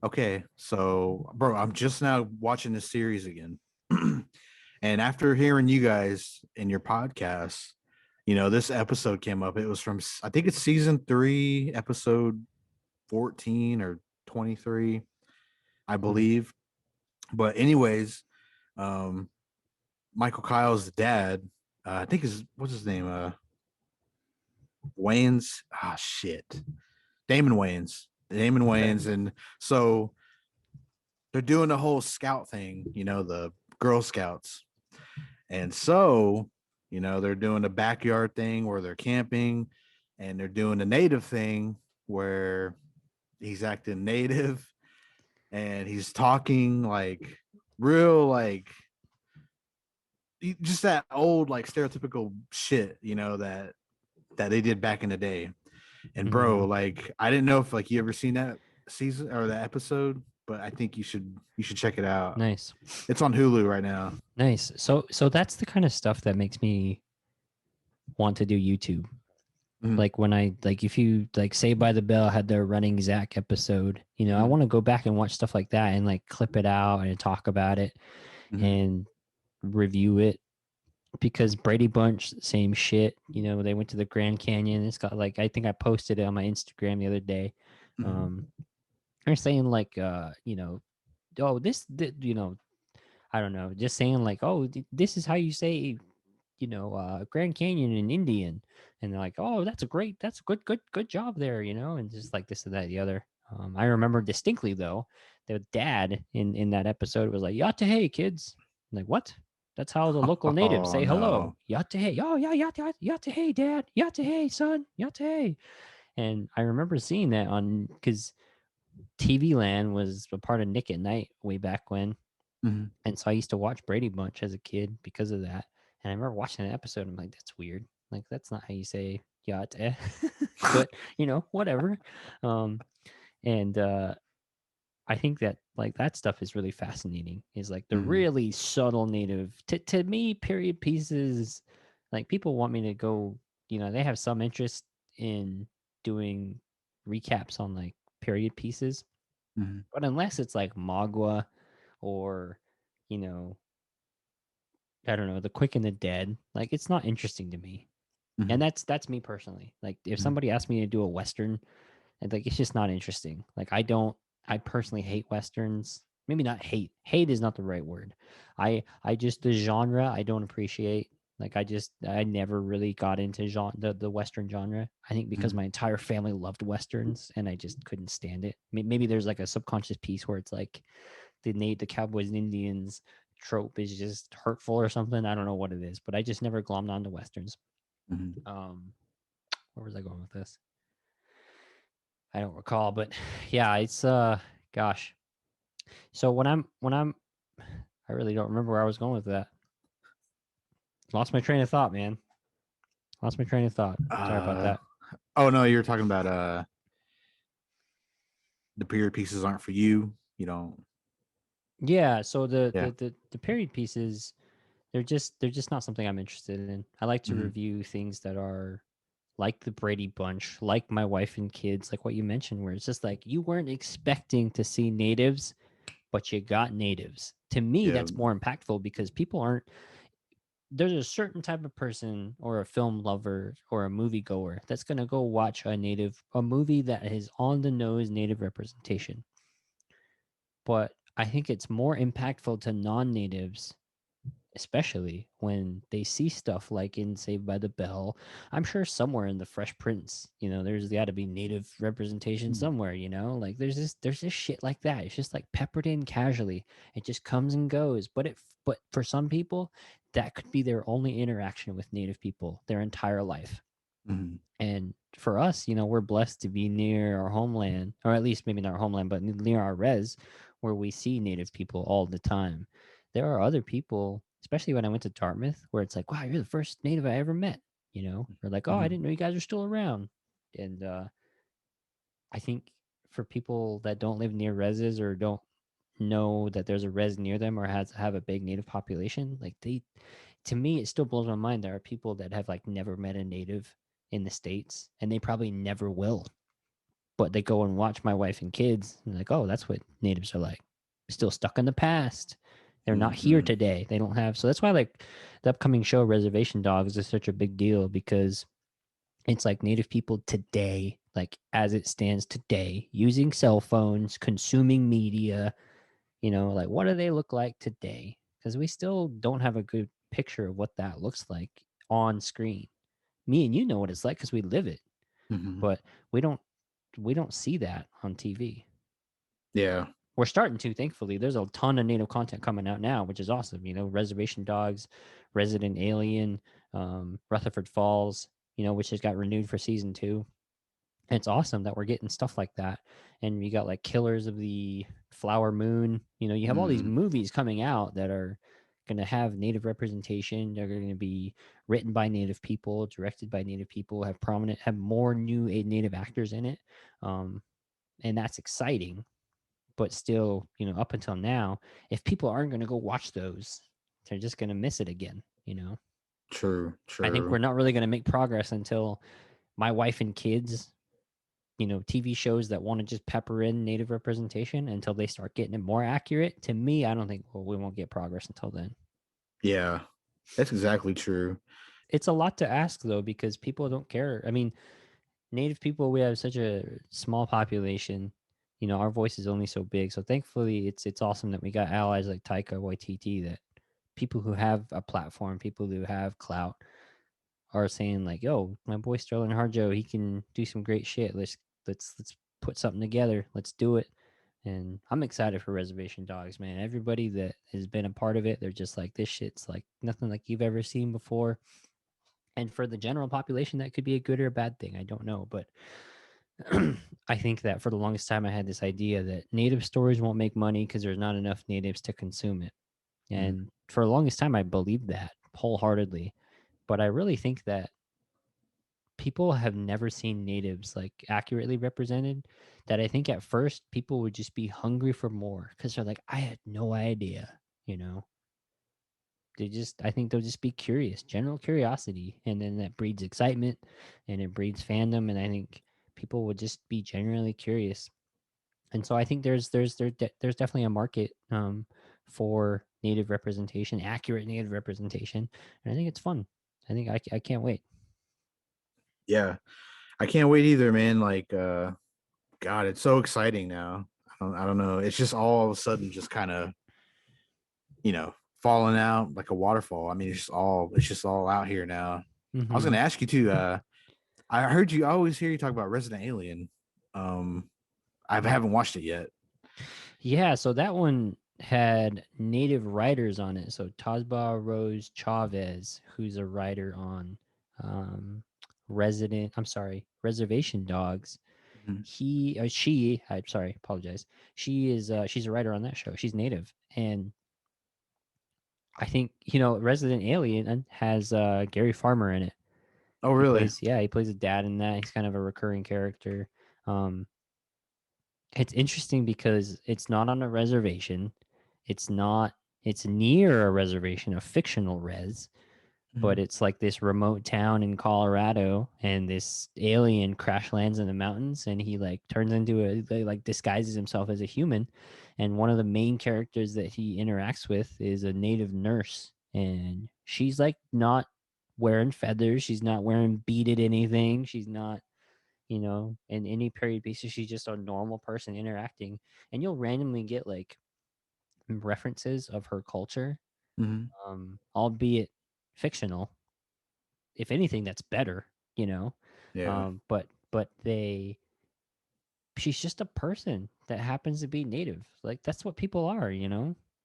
Okay, so bro, I'm just now watching this series again. And after hearing you guys in your podcast, this episode came up. It was from I think it's season 3, episode 14 or 23, I Mhm. believe. But anyways, um Michael Kyle's dad, I think what's his name? Wayans. Ah, shit. Damon Wayans. Damon Okay. Wayans. And so they're doing the whole scout thing, the Girl Scouts. And so, they're doing the backyard thing where they're camping, and they're doing the native thing where he's acting native and he's talking like real, like just that old, like stereotypical shit, that they did back in the day. And bro, Mhm. like I didn't know if like you ever seen that season or that episode, but I think you should check it out. Nice. It's on Hulu right now. Nice. So that's the kind of stuff that makes me want to do YouTube. Mhm. Like when I like if you like Saved by the Bell had their running Zach episode, I Mhm. want to go back and watch stuff like that and like clip it out and talk about it Mhm. and review it because Brady Bunch, same shit. They went to the Grand Canyon. It's got like I think I posted it on my Instagram the other day. Mhm. Um, they're saying like oh I don't know, just saying like, oh, this is how you say Grand Canyon in Indian, and they're like, oh, that's a good job there, and just like this and that, the other. I remember distinctly though, their dad in that episode was like, "Yatta kids." I'm like, what? That's how the local natives Oh say hello. no. Yatta. Oh yeah, yatta dad. Yatta son. Yatta. And I remember seeing that on because TV Land was a part of Nick at Night way back when, Mhm. and so I used to watch Brady Bunch as a kid because of that. And I remember watching an episode. I'm like, that's weird. Like, that's not how you say yacht. But, whatever. Um, and I think that, like, that stuff is really fascinating. Is like the Mhm. really subtle native. To me, period pieces, like, people want me to go, they have some interest in doing recaps on, like, period pieces. Mhm. But unless it's like Magua or, you know, I don't know, The Quick and the Dead. Like it's not interesting to me. And Mhm. that's me personally. Like if Mhm. somebody asked me to do a western, and like it's just not interesting. Like I personally hate westerns. Maybe not hate. Hate is not the right word. I just the genre I don't appreciate. Like I never really got into the Western genre. I think because Mhm. my entire family loved Westerns and I just couldn't stand it. Maybe there's like a subconscious piece where it's like the Cowboys and Indians trope is just hurtful or something. I don't know what it is, but I just never glommed onto Westerns. Mhm. Um, where was I going with this? I don't recall, but yeah, it's gosh. So I really don't remember where I was going with that. Lost my train of thought, man. Lost my train of thought. Sorry about Uh, that. oh no, you're talking about the period pieces aren't for you. You don't. Yeah, so Yeah. the period pieces, they're just not something I'm interested in. I like to Mhm. review things that are like the Brady Bunch, like My Wife and Kids, like what you mentioned, where it's just like you weren't expecting to see natives, but you got natives. To me, Yeah. that's more impactful because people aren't there's a certain type of person or a film lover or a moviegoer that's going to go watch a movie that is on the nose native representation. But I think it's more impactful to non-natives, especially when they see stuff like in Saved by the Bell. I'm sure somewhere in the Fresh Prince, there's got to be native representation Mhm. somewhere. Like there's this shit like that. It's just like peppered in casually. It just comes and goes. But for some people, that could be their only interaction with native people their entire life. Mhm. And for us, we're blessed to be near our homeland, or at least maybe not our homeland, but near our res, where we see native people all the time. There are other people, especially when I went to Dartmouth, where it's like, wow, you're the first native I ever met. Or like, oh, I Mhm. didn't know you guys are still around. And I think for people that don't live near reses or don't know that there's a res near them or have a big native population, like to me, it still blows my mind. There are people that have like never met a native in the States and they probably never will, but they go and watch My Wife and Kids and like, oh, that's what natives are like. Still stuck in the past. They're not here Mhm. today. They don't have, so that's why like the upcoming show Reservation Dogs is such a big deal because it's like native people today, like as it stands today, using cell phones, consuming media, like what do they look like today? Because we still don't have a good picture of what that looks like on screen. Me and you know what it's like because we live it, Mhm. but we don't we don't see that on TV. Yeah. We're starting to, thankfully. There's a ton of native content coming out now, which is awesome. Reservation Dogs, Resident Alien, Rutherford Falls, which has got renewed for season 2. And it's awesome that we're getting stuff like that. And you got like Killers of the Flower Moon. You have all these Mhm. movies coming out that are going to have native representation. They're going to be written by native people, directed by native people, have more new native actors in it. Um, and that's exciting. But still, up until now, if people aren't going to go watch those, they're just going to miss it again. True. I think True. we're not really going to make progress until My Wife and Kids, TV shows that want to just pepper in native representation until they start getting it more accurate. To me, I don't think we won't get progress until then. Yeah. That's exactly true. It's a lot to ask though because people don't care. I mean, native people, we have such a small population. Our voice is only so big. So thankfully, it's awesome that we got allies like Taika Waititi, that people who have a platform, people who have clout, are saying like, "Yo, my boy Sterling Harjo, he can do some great shit. Let's put something together. Let's do it." And I'm excited for Reservation Dogs, man. Everybody that has been a part of it, they're just like, this shit's like nothing like you've ever seen before. And for the general population, that could be a good or a bad thing. I don't know, but I think that for the longest time, I had this idea that native stories won't make money because there's not enough natives to consume it. Mhm. And for the longest time, I believed that wholeheartedly. But I really think that people have never seen natives like accurately represented, that I think at first people would just be hungry for more because they're like, I had no idea, you know. I think they'll just be curious, general curiosity, and then that breeds excitement and it breeds fandom, and I think people would just be generally curious. And so I think there's definitely a market for native representation, accurate native representation, and I think it's fun. I can't wait. Yeah. I can't wait either, man. Like, God, it's so exciting now. I don't know. It's just all of a sudden just kind of, you know, falling out like a waterfall. I mean, it's just all out here now. I was Mm-hmm. gonna ask you too. I heard you I always hear you talk about Resident Alien. Um, I haven't watched it yet. Yeah, so that one had native writers on it. So Tazba Rose Chavez, who's a writer on um, Reservation Dogs. Mhm. I'm sorry, apologize. She's a writer on that show. She's native, and I think Resident Alien has Gary Farmer in it. Oh, really? He plays a dad in that. He's kind of a recurring character. Um, it's interesting because it's not on a reservation. It's not. It's near a reservation, a fictional res, but Mhm. it's like this remote town in Colorado, and this alien crash lands in the mountains, and he like turns into like disguises himself as a human, and one of the main characters that he interacts with is a native nurse, and she's like not wearing feathers, she's not wearing beaded anything, she's not in any period basis, she's just a normal person interacting, and you'll randomly get like references of her culture, Mhm. albeit fictional. If anything, that's better, you know. Yeah. But she's just a person that happens to be native. Like that's what people are,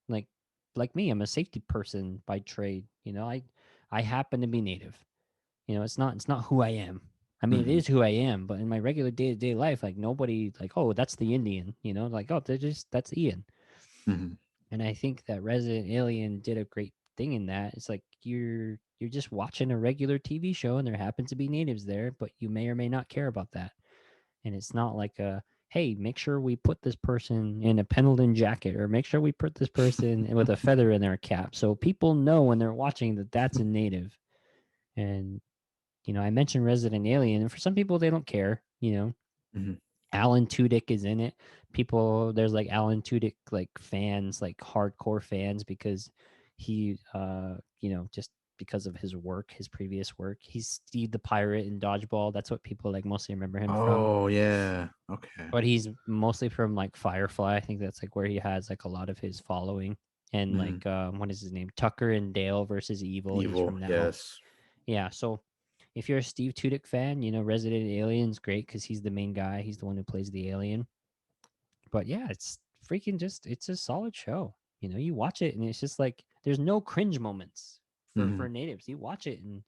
Like like me, I'm a safety person by trade. I happen to be native. It's not who I am. I mean, it Mhm. is who I am, but in my regular day to day life, like nobody like, oh, that's the Indian, like, oh, that's Ian. Mhm. And I think that Resident Alien did a great thing in that. It's like you're just watching a regular TV show and there happens to be natives there, but you may or may not care about that. And it's not like hey, make sure we put this person in a Pendleton jacket or make sure we put this person with a feather in their cap so people know when they're watching that that's a native. And I mentioned Resident Alien, and for some people they don't care. Mhm. Alan Tudyk is in it. There's like Alan Tudyk like fans, like hardcore fans, because just because of his previous work. He's Steve the Pirate in Dodgeball. That's what people like mostly remember him from. Oh, yeah. Okay. But he's mostly from like Firefly. I think that's like where he has like a lot of his following. And Mhm. like what is his name? Tucker and Dale versus Evil. He's Evil. from that one. Yes. Yeah, so if you're a Steve Tudyk fan, Resident Alien's great because he's the main guy. He's the one who plays the alien. But yeah, it's a solid show. You watch it and it's just like there's no cringe moments for Mhm. natives. You watch it and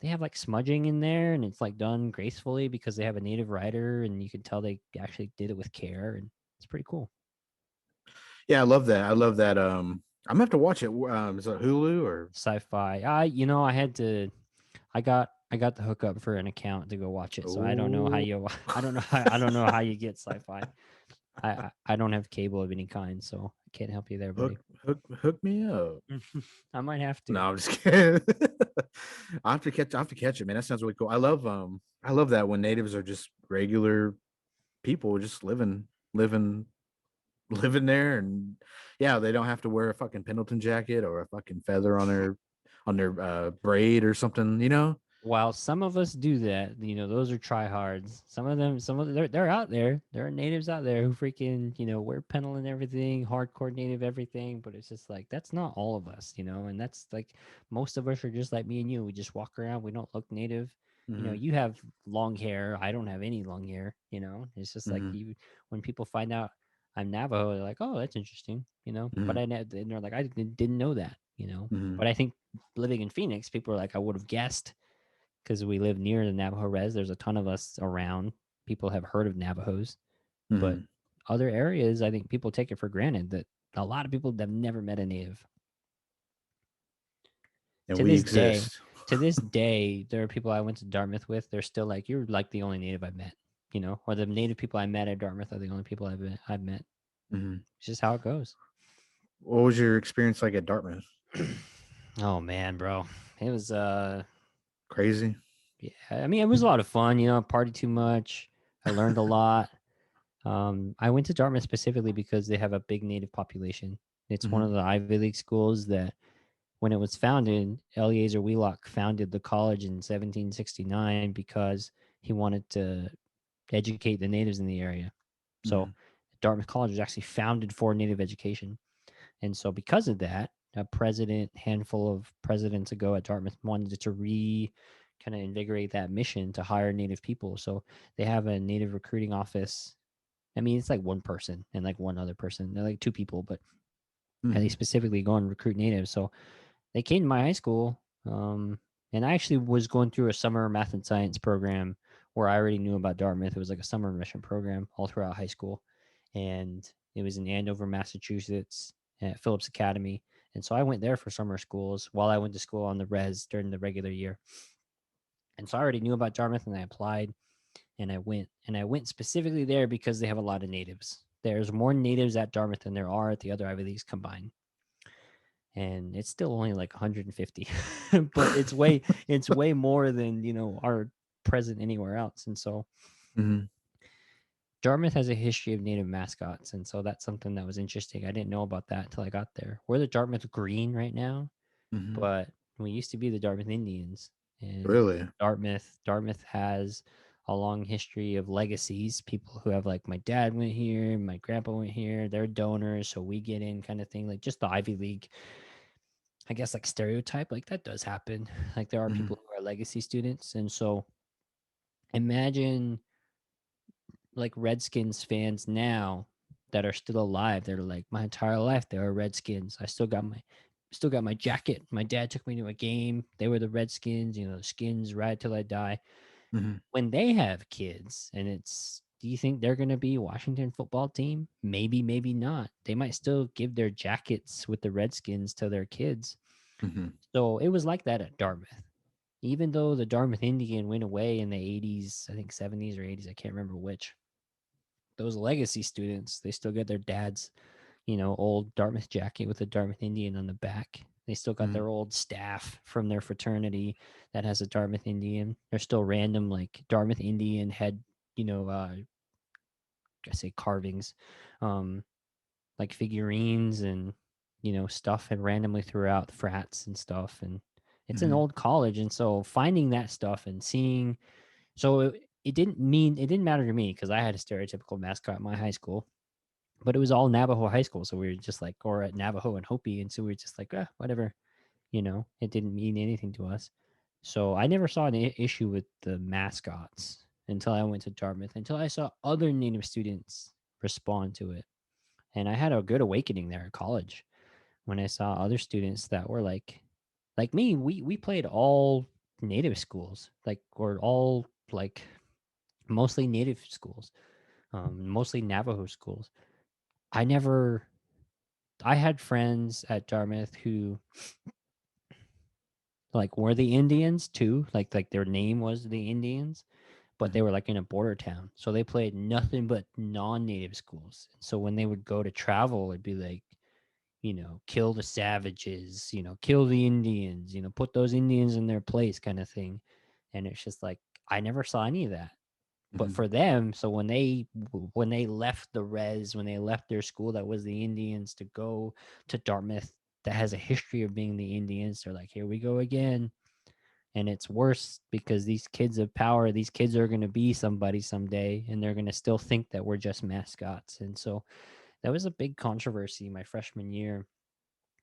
they have like smudging in there and it's like done gracefully because they have a native writer and you can tell they actually did it with care and it's pretty cool. Yeah, I love that. I love that. I'm gonna have to watch it. Is it Hulu or? Sci-fi. I got the hookup for an account to go watch it, so I don't know how Oh, you I don't know how you get sci-fi. I don't have cable of any kind, so I can't help you there, hook buddy. hook me up. I might have No, to. I'm just kidding. I have to catch it, man. That sounds really cool. I love that when natives are just regular people just living living there, and yeah, they don't have to wear a fucking Pendleton jacket or a fucking feather on their braid or something, you know? While some of us do that, those are tryhards. They're out there. There are natives out there who freaking, wear pennel and everything, hardcore native everything. But it's just like that's not all of us, and that's like most of us are just like me and you. We just walk around. We don't look native. Mm-hmm. You have long hair. I don't have any long hair. It's just like Mm-hmm. when people find out I'm Navajo, they're like, oh, that's interesting. But Mm-hmm. and they're like, I didn't know that. Mm-hmm. But I think living in Phoenix, people are like, I would have guessed because we live near the Navajo res. There's a ton of us around. People have heard of Navajos, but Mm-hmm. other areas, I think people take it for granted that a lot of people have never met a native. And To we this day, exist. there are people I went to Dartmouth with. They're still like, you're like the only native I've met, or the native people I met at Dartmouth are the only people I've met. Mm-hmm. It's just how it goes. What was your experience like at Dartmouth? Oh man, bro, it was Crazy. yeah. I mean, it was a lot of fun. I partied too much. I learned a lot. I went to Dartmouth specifically because they have a big native population. It's one Mm-hmm. of the Ivy League schools that, when it was founded, Eleazar Wheelock founded the college in 1769 because he wanted to educate the natives in the area. So Mm-hmm. Dartmouth College was actually founded for native education. And so because of that, a president, handful of presidents ago at Dartmouth wanted to kind of invigorate that mission to hire Native people. So they have a Native recruiting office. I mean, it's like one person and like one other person. They're like two people, but they Mhm. specifically go and recruit natives. So they came to my high school, and I actually was going through a summer math and science program where I already knew about Dartmouth. It was like a summer immersion program all throughout high school, and it was in Andover, Massachusetts, at Phillips Academy. And so I went there for summer schools while I went to school on the res during the regular year. And so I already knew about Dartmouth, and I applied, and I went specifically there because they have a lot of natives. There's more natives at Dartmouth than there are at the other Ivy Leagues combined, and it's still only like 150, but it's way more than are present anywhere else. And so Mhm. Dartmouth has a history of native mascots, and so that's something that was interesting. I didn't know about that until I got there. We're the Dartmouth Green right now, Mhm. but we used to be the Dartmouth Indians. And Really? Dartmouth has a long history of legacies. People who have, like, my dad went here, my grandpa went here, they're donors, so we get in, kind of thing. Like, just the Ivy League, I guess, like, stereotype, like, that does happen. Like, there are Mhm. people who are legacy students. And so imagine, like, Redskins fans now that are still alive. They're like, my entire life they were Redskins. I still got my jacket. My dad took me to a game. They were the Redskins, the Skins ride till I die. Mhm. When they have kids, and do you think they're going to be Washington football team? Maybe, maybe not. They might still give their jackets with the Redskins to their kids. Mhm. So it was like that at Dartmouth. Even though the Dartmouth Indian went away in the 80s, I think 70s or 80s, I can't remember which, those legacy students, they still get their dad's, old Dartmouth jacket with a Dartmouth Indian on the back. They still got Mhm. their old staff from their fraternity that has a Dartmouth Indian. There's still random, like, Dartmouth Indian head, I say carvings, um, like figurines and stuff, and randomly throughout the frats and stuff. And it's an Mhm. old college, and so finding that stuff and seeing, so it didn't matter to me because I had a stereotypical mascot in my high school, but it was all Navajo high school. So we were just like, or at Navajo and Hopi. And so we were just like, whatever, it didn't mean anything to us. So I never saw an issue with the mascots until I went to Dartmouth, until I saw other Native students respond to it. And I had a good awakening there at college when I saw other students that were like me. We played all Native schools, like, or all, like, mostly Native schools, mostly Navajo schools. I never I had friends at Dartmouth who, like, were the Indians too. Like their name was the Indians, but they Mhm. were like in a border town. So they played nothing but non-native schools. So when they would go to travel, it'd be like, kill the savages, kill the Indians, put those Indians in their place, kind of thing. And it's just like, I never saw any of that. But Mhm. for them, so when they left the res, when they left their school that was the Indians to go to Dartmouth, that has a history of being the Indians, they're like, here we go again. And it's worse because these kids of power, these kids are going to be somebody someday, and they're going to still think that we're just mascots. And so that was a big controversy my freshman year,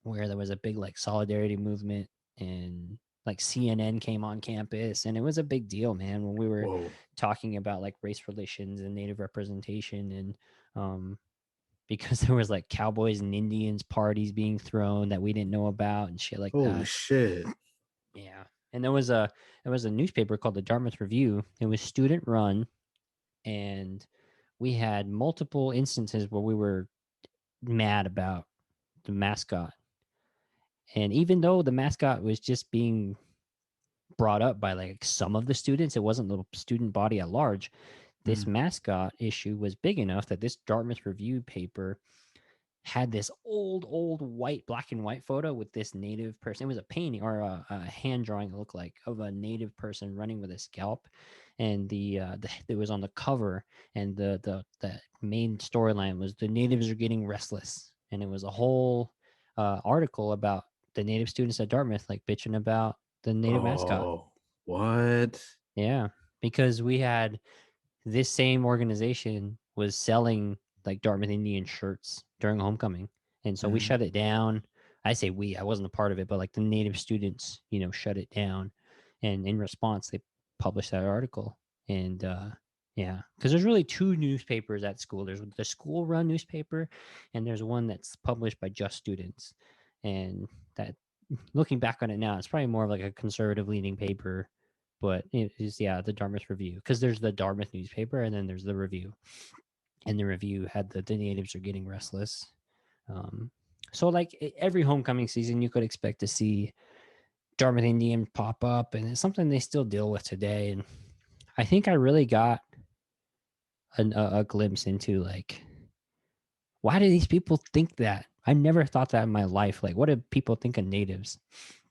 where there was a big, like, solidarity movement, and, like, CNN came on campus, and it was a big deal, man, when we were Whoa. talking about, like, race relations and native representation. And because there was, like, cowboys and Indians parties being thrown that we didn't know about and shit like Holy that. shit. Yeah. And there was a newspaper called the Dartmouth Review. It was student run, and we had multiple instances where we were mad about the mascot. And even though the mascot was just being brought up by, like, some of the students, it wasn't the student body at large. This Mhm. mascot issue was big enough that this Dartmouth Review paper had this old white, black and white photo with this native person. It was a painting or a hand drawing, it looked like, of a native person running with a scalp. And it was on the cover, and the main storyline was the natives are getting restless, and it was a whole article about the native students at Dartmouth, like, bitching about the native mascot. Oh, what? Yeah, because we had this same organization was selling, like, Dartmouth Indian shirts during homecoming. And so we Mhm. shut it down. I say we, I wasn't a part of it, but like the native students, shut it down. And in response, they published that article. And yeah, because there's really two newspapers at school. There's the school run newspaper, and there's one that's published by just students. And that, looking back on it now, it's probably more of like a conservative leaning paper, but it is, yeah, the Dartmouth Review. Because there's the Dartmouth newspaper, and then there's the Review. And the Review had the natives are getting restless. Um, so like every homecoming season, you could expect to see Dartmouth Indian pop up, and it's something they still deal with today. And I think I really got a glimpse into like, why do these people think that? I never thought that in my life. Like, what do people think of natives?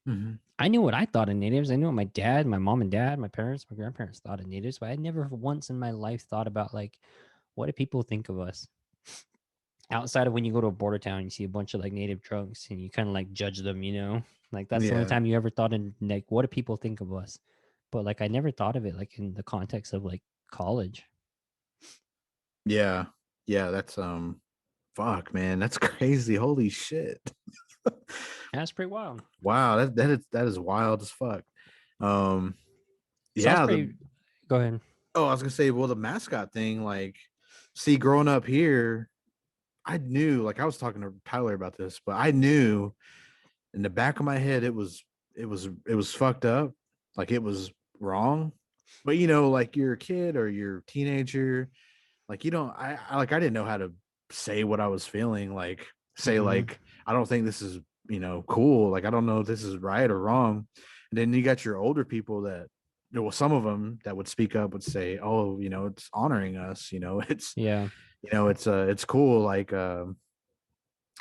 Mm-hmm. I knew what I thought of natives. I knew what my dad, my mom and dad, my parents, my grandparents thought of natives, but I never once in my life thought about like, what do people think of us? Outside of when you go to a border town, you see a bunch of like native drunks and you kind of like judge them, like that's the only Yeah. time you ever thought in like, what do people think of us? But like, I never thought of it like in the context of like college. Yeah. Yeah. That's fuck, man. That's crazy. Holy shit. That's pretty wild. Wow, that is wild as fuck. Um So that's yeah, pretty. Go ahead. I was gonna say, well, the mascot thing, like, see, growing up here, I knew, like, I was talking to Tyler about this, but I knew in the back of my head it was fucked up, like it was wrong. But like you're a kid or you're a teenager, like you don't I didn't know how to say what I was feeling, like say Mm-hmm. like I don't think this is cool, like I don't know if this is right or wrong. And then you got your older people that there was some of them that would speak up, would say, oh, it's honoring us, it's Yeah. it's cool, the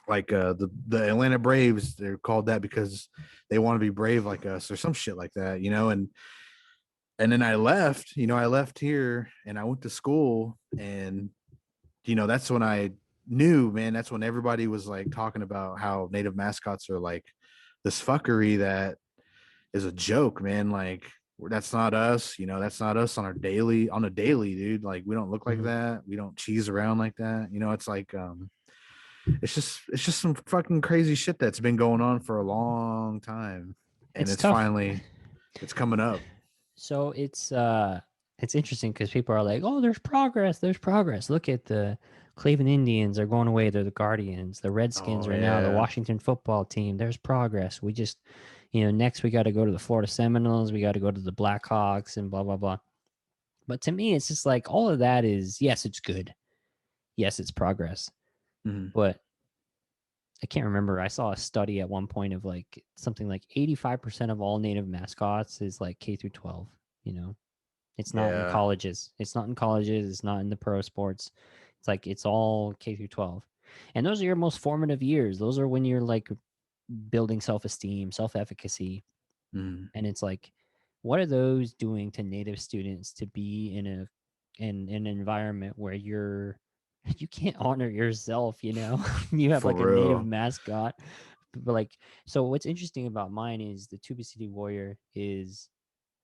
Atlanta Braves, they're called that because they want to be brave like us or some shit like that, and then I left here and I went to school, and that's when I knew, man, that's when everybody was like talking about how native mascots are like this fuckery that is a joke, man. Like, that's not us, that's not us on a daily, dude. Like, we don't look like Mm-hmm. that. We don't cheese around like that. It's like, it's just some fucking crazy shit that's been going on for a long time. And It's tough. it's coming up. So it's interesting because people are like, oh, there's progress, there's progress. Look at the Cleveland Indians are going away. They're the Guardians. The Redskins Oh, are now the yeah. Washington football team. There's progress. We just, next we got to go to the Florida Seminoles. We got to go to the Blackhawks and blah, blah, blah. But to me, it's just like all of that is, yes, it's good. Yes, it's progress. Mhm. But I can't remember. I saw a study at one point of like something like 85% of all native mascots is like K through 12, you know? It's not in Yeah. colleges. It's not in colleges. It's not in the pro sports. It's like it's all K through 12. And those are your most formative years. Those are when you're like building self-esteem, self-efficacy. Mhm. And it's like, what are those doing to native students to be in an environment where you can't honor yourself, you have For like a native real. mascot. But like, so what's interesting about mine is the Tuba City Warrior is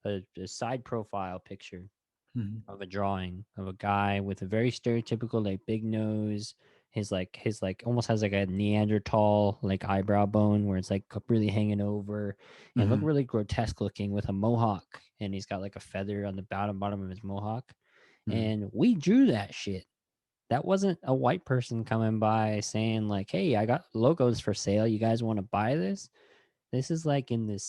a side profile picture Mhm. of a drawing of a guy with a very stereotypical like big nose. His almost has like a Neanderthal like eyebrow bone where it's like really hanging over and look Mhm. really grotesque looking with a mohawk, and he's got like a feather on the bottom of his mohawk. Mhm. And we drew that shit. That wasn't a white person coming by saying like, "Hey, I got logos for sale. You guys want to buy this?" This is like in the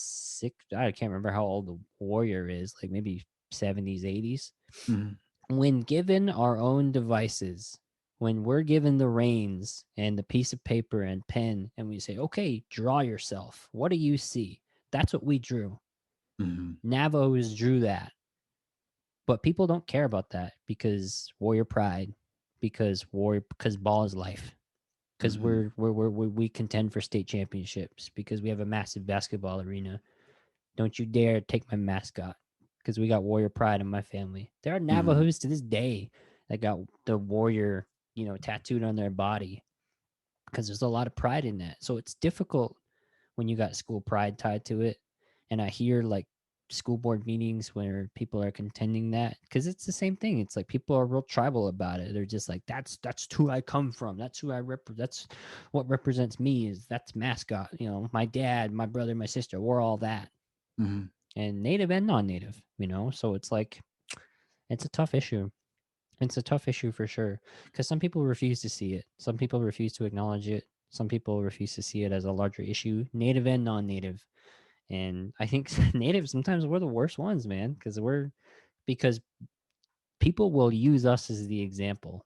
I can't remember how old the warrior is, like maybe 70s, 80s. Mhm. When given our own devices, when we're given the reins and the piece of paper and pen, and we say, okay, draw yourself. What do you see? That's what we drew. Mhm. Navajos drew that. But people don't care about that because warrior pride, because ball is life, because Mhm. we contend for state championships, because we have a massive basketball arena. Don't you dare take my mascot because we got warrior pride in my family. There are Mhm. Navajos to this day that got the warrior, tattooed on their body because there's a lot of pride in that. So it's difficult when you got school pride tied to it. And I hear like school board meetings where people are contending that, because it's the same thing. It's like people are real tribal about it. They're just like, that's who I come from. That's who I represent. That's what represents me. Is that's mascot. You know, my dad, my brother, my sister. We're all that. Mhm. And native and non-native. You know, so it's like it's a tough issue. It's a tough issue for sure, because some people refuse to see it. Some people refuse to acknowledge it. Some people refuse to see it as a larger issue, native and non-native. And I think native sometimes we're the worst ones, man, because people will use us as the example.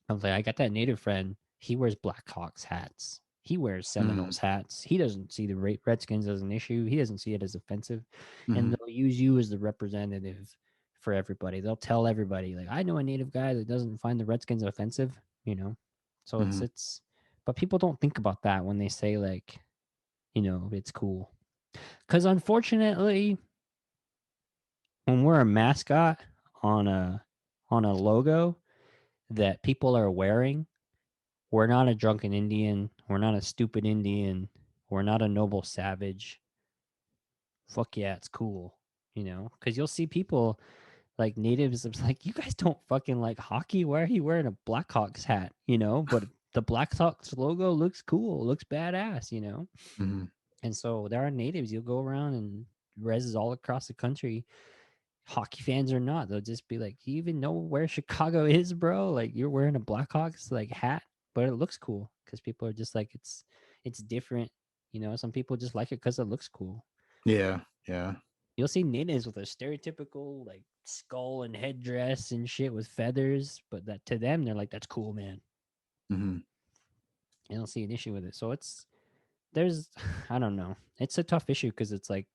I'm like, I got that native friend. He wears Blackhawks hats. He wears Mhm. Seminoles hats. He doesn't see the Redskins as an issue. He doesn't see it as offensive. And Mhm. they'll use you as the representative for everybody. They'll tell everybody, like, I know a native guy that doesn't find the Redskins offensive, you know? So Mhm. but people don't think about that when they say, like, it's cool. Because unfortunately, when we're a mascot on a logo that people are wearing, we're not a drunken Indian, we're not a stupid Indian, we're not a noble savage. Fuck yeah, it's cool, because you'll see people like natives. It's like, you guys don't fucking like hockey. Why are you wearing a Blackhawks hat? But the Blackhawks logo looks cool, looks badass. Mhm. And so there are natives. You'll go around and reses all across the country, hockey fans or not, they'll just be like, "Do you even know where Chicago is, bro? Like, you're wearing a Blackhawks like hat, but it looks cool," because people are just like, it's different. Some people just like it because it looks cool. Yeah. Yeah. You'll see natives with a stereotypical like skull and headdress and shit with feathers, but that to them they're like, "That's cool, man." Mhm. I don't see an issue with it. So there's I don't know. It's a tough issue because it's like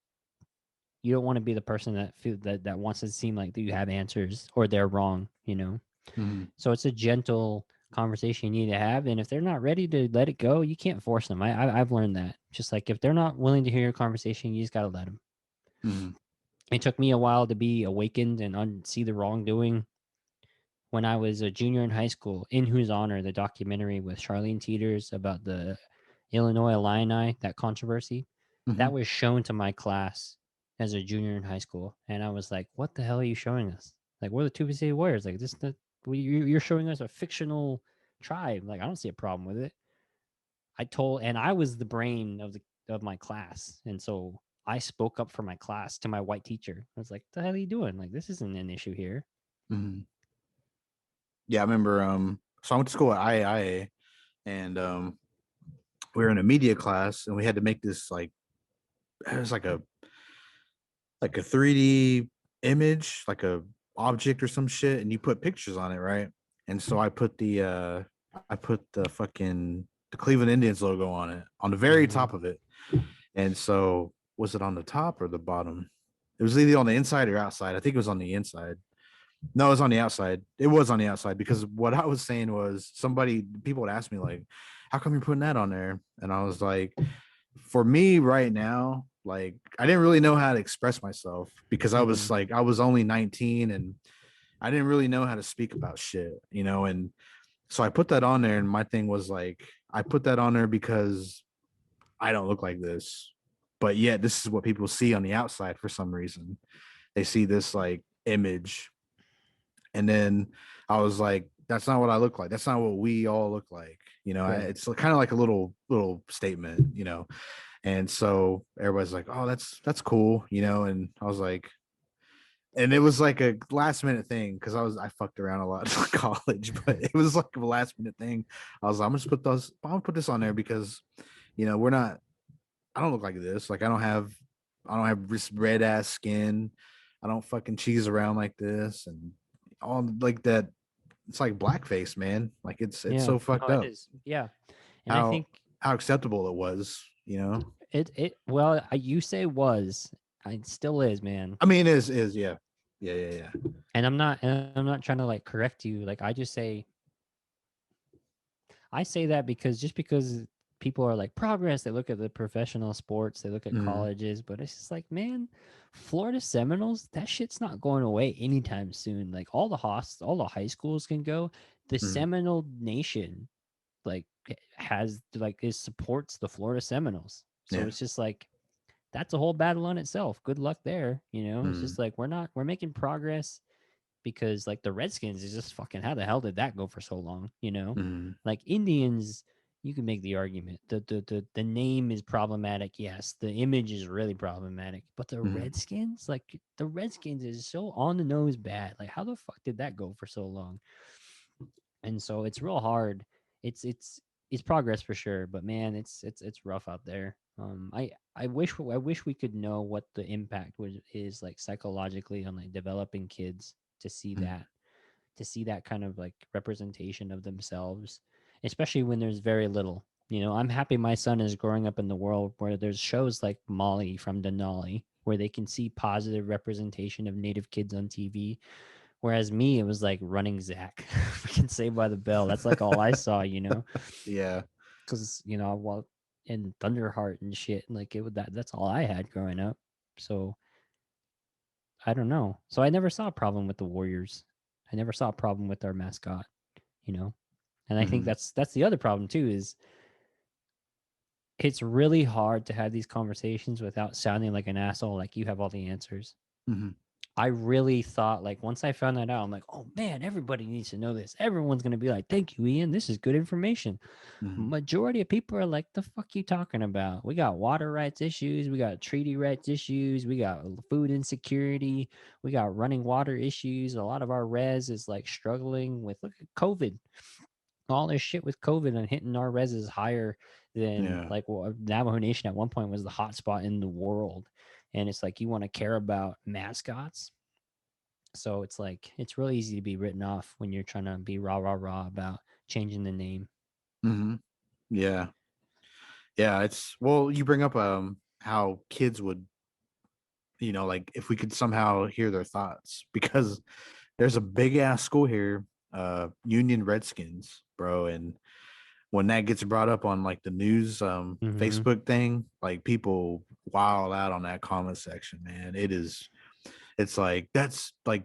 you don't want to be the person that wants to seem like you have answers or they're wrong. Mhm. So it's a gentle conversation you need to have, and if they're not ready to let it go, you can't force them. I've learned that. Just like if they're not willing to hear your conversation, you just gotta let them. Mhm. It took me a while to be awakened and see the wrongdoing. When I was a junior in high school, In Whose Honor, the documentary with Charlene Teeters about the Illinois Illini, that controversy, that Mhm. was shown to my class as a junior in high school. And I was like, what the hell are you showing us? Like, we're the Tuba City Warriors. Like, you're showing us a fictional tribe. Like, I don't see a problem with it. And I was the brain of my class. And so I spoke up for my class to my white teacher. I was like, the hell are you doing? Like, this isn't an issue here. Mhm. Yeah, I remember. So I went to school at IAIA, and we were in a media class, and we had to make this like it was like a 3D image, like a object or some shit, and you put pictures on it, right? And so I put the Cleveland Indians logo on it, on the very Mm-hmm. top of it. And so was it on the top or the bottom? It was either on the inside or outside. I think it was on the inside. No, it was on the outside. It was on the outside because what I was saying was people would ask me like, how come you're putting that on there? And I was like, for me right now, like I didn't really know how to express myself because Mm-hmm. I was only 19 and I didn't really know how to speak about shit. And so I put that on there and my thing was like, I put that on there because I don't look like this. But yet this is what people see on the outside for some reason. They see this like image. And then I was like, that's not what I look like. That's not what we all look like. Right. It's kind of like a little statement. And so everybody's like, "Oh, that's cool," and I was like, and it was like a last minute thing because I fucked around a lot in college, but it was like a last minute thing. I was like, I'm gonna put this on there because we're not. I don't look like this. Like I don't have this red ass skin. I don't fucking cheese around like this and all like that. It's like blackface, man. Like it's Yeah. so fucked No, it up is. Yeah. And I how think how acceptable it was. well, you say was, it still is, man. I mean, is yeah, yeah. And I'm not trying to like correct you. Like, I say that because just because people are like progress, they look at the professional sports, they look at Mm, colleges, but it's just like, man, Florida Seminoles, that shit's not going away anytime soon. Like, all the high schools can go. The mm, Seminole Nation, like, has like, it supports the Florida Seminoles. So yeah. it's just like, that's a whole battle on itself. Good luck there. It's Mm, just like we're making progress because like the Redskins is just fucking, how the hell did that go for so long? mm, Like Indians, you can make the argument. The name is problematic, yes. The image is really problematic. But the mm, Redskins, like the Redskins is so on the nose bad. Like how the fuck did that go for so long? And so it's real hard. It's progress for sure, but man, it's rough out there. I wish we could know what the impact is like psychologically on like developing kids to see mm, that kind of like representation of themselves, especially when there's very little. I'm happy my son is growing up in the world where there's shows like Molly from Denali where they can see positive representation of Native kids on TV. Whereas me, it was like running Zach, freaking Saved by the Bell. That's like all I saw, yeah. because well, in Thunderheart and shit, like that's all I had growing up. So I don't know. So I never saw a problem with the Warriors. I never saw a problem with our mascot, you know. And I think Hmm. that's the other problem too is it's really hard to have these conversations without sounding like an asshole, like you have all the answers. Hmm. I really thought like once I found that out, I'm like, oh man, everybody needs to know this. Everyone's gonna be like, thank you, Ian. This is good information. Hmm. Majority of people are like, the fuck you talking about? We got water rights issues, we got treaty rights issues, we got food insecurity, we got running water issues. A lot of our res is like struggling with, look at COVID, all this shit with COVID and hitting our res is higher than Yeah. like, well, Navajo Nation at one point was the hot spot in the world. And it's like you want to care about mascots. So it's like it's really easy to be written off when you're trying to be rah rah rah about changing the name. Hmm. Yeah. Yeah. It's well, you bring up how kids would, like if we could somehow hear their thoughts because there's a big ass school here, Union Redskins, bro, and when that gets brought up on like the news Mm-hmm. Facebook thing, like people wild out on that comment section, man. It's like that's like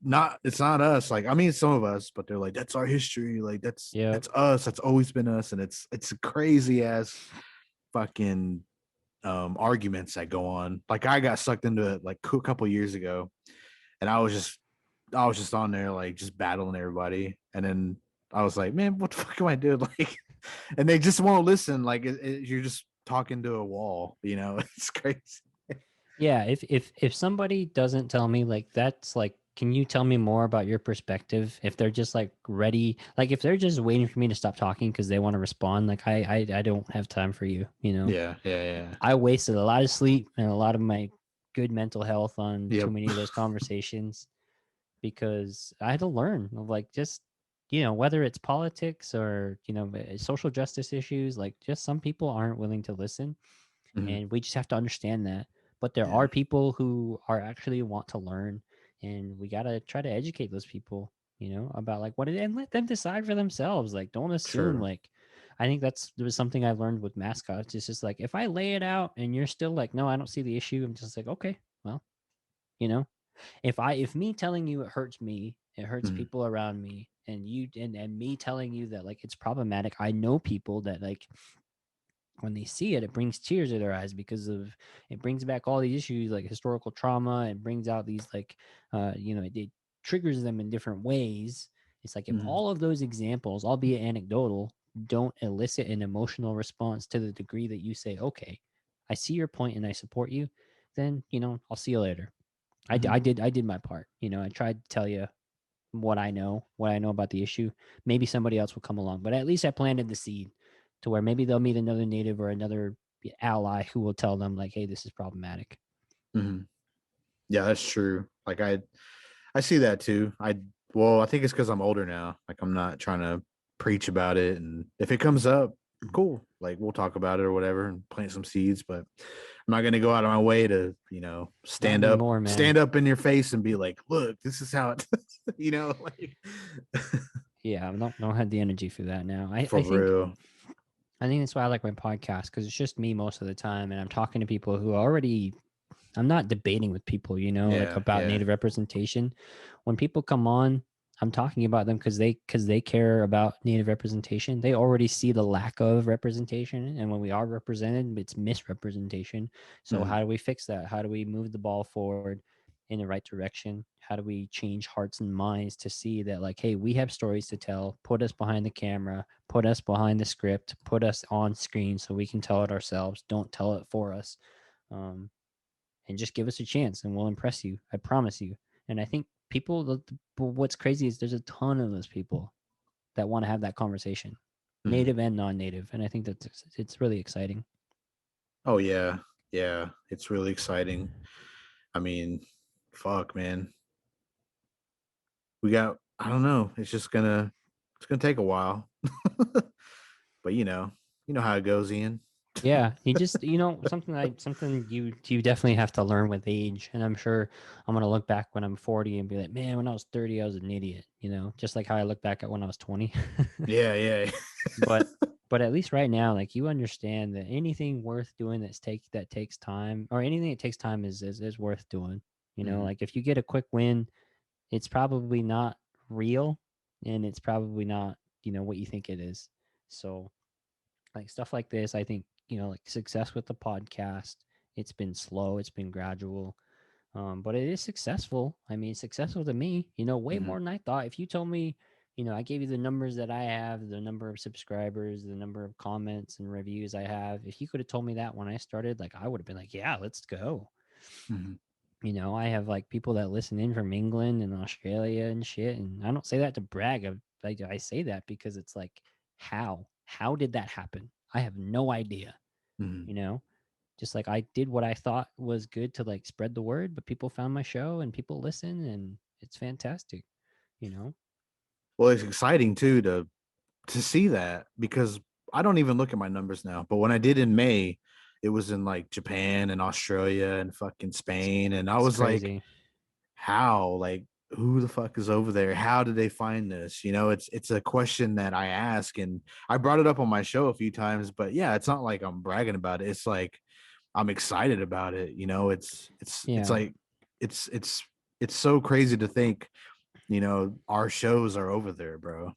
not it's not us. Like I mean some of us, but they're like, that's our history. Like that's Yep. that's us. That's always been us. And it's a crazy ass fucking arguments that go on. Like I got sucked into it like a couple years ago and I was just on there like just battling everybody. And then I was like, man, what the fuck am I doing? Like and they just won't listen. Like you're just talking to a wall, It's crazy. Yeah. If somebody doesn't tell me like that's like, can you tell me more about your perspective? If they're just like ready, like if they're just waiting for me to stop talking because they want to respond, like I don't have time for you. Yeah, yeah, yeah. I wasted a lot of sleep and a lot of my good mental health on too Yep. many of those conversations because I had to learn of like just whether it's politics or social justice issues, like just some people aren't willing to listen, Mhm. and we just have to understand that. But there Yeah, are people who are actually want to learn, and we gotta try to educate those people, about like what it and let them decide for themselves. Like, don't assume true. like. I think there was something I learned with mascots. It's just like if I lay it out and you're still like, no, I don't see the issue. I'm just like, okay, well, you know, if me telling you it hurts me, it hurts Mhm. people around me, and you and me telling you that like it's problematic, I know people that like when they see it, it brings tears to their eyes because of it brings back all these issues like historical trauma. It brings out these like it triggers them in different ways. It's like if Mhm. all of those examples, albeit anecdotal, don't elicit an emotional response to the degree that you say, okay, I see your point and I support you, then I'll see you later. Mhm. I did my part. I tried to tell you what I know about the issue. Maybe somebody else will come along, but at least I planted the seed to where maybe they'll meet another native or another ally who will tell them like, hey, this is problematic. Mhm. Yeah, that's true. Like I see that too. I think it's because I'm older now. Like I'm not trying to preach about it, and if it comes up, cool. Like we'll talk about it or whatever and plant some seeds. But I'm not gonna go out of my way to, Not stand up, anymore, man. stand up in your face and be like, look, this is how it, like Yeah, I don't have the energy for that now. I, for I think real. I think that's why I like my podcast because it's just me most of the time, and I'm talking to people who already. I'm not debating with people, like Yeah, about yeah. native representation. When people come on, I'm talking about them because they care about Native representation. They already see the lack of representation, and when we are represented, it's misrepresentation. So Mhm. how do we fix that? How do we move the ball forward in the right direction? How do we change hearts and minds to see that, like, hey, we have stories to tell. Put us behind the camera, put us behind the script, put us on screen so we can tell it ourselves. Don't tell it for us. Um, and just give us a chance and we'll impress you. I promise you. And I think people, what's crazy is there's a ton of those people that want to have that conversation, Mhm. native and non-native. And I think that's it's really exciting. Oh yeah, yeah. It's really exciting. I mean, fuck, man. We got. I don't know. It's just gonna. It's gonna take a while. But you know how it goes, Ian. Yeah, you just something you definitely have to learn with age, and I'm sure I'm gonna look back when I'm 40 and be like, man, when I was 30, I was an idiot, just like how I look back at when I was 20. Yeah, yeah. but but at least right now, like, you understand that anything worth doing that takes time, or anything that takes time is worth doing. Mhm. Like, if you get a quick win, it's probably not real, and it's probably not what you think it is. So, like, stuff like this, I think, like success with the podcast, it's been slow, it's been gradual, but it is successful. I mean, successful to me, way Mhm. more than I thought. If you told me, I gave you the numbers that I have, the number of subscribers, the number of comments and reviews I have, if you could have told me that when I started, like, I would have been like, yeah, let's go. Mhm. I have like people that listen in from England and Australia and shit. And I don't say that to brag. I say that because it's like, how did that happen? I have no idea, Mhm. you know? Just like, I did what I thought was good to like spread the word, but people found my show and people listen, and it's fantastic, you know? Well, it's exciting too to see that because I don't even look at my numbers now. But when I did in May, it was in like Japan and Australia and fucking It's, Spain, and I it's was like, crazy. how? Like, who the fuck is over there? How did they find this? It's a question that I ask, and I brought it up on my show a few times. But yeah, it's not like I'm bragging about it. It's like I'm excited about it. It's Yeah. like it's it's it's so crazy to think. Our shows are over there, bro.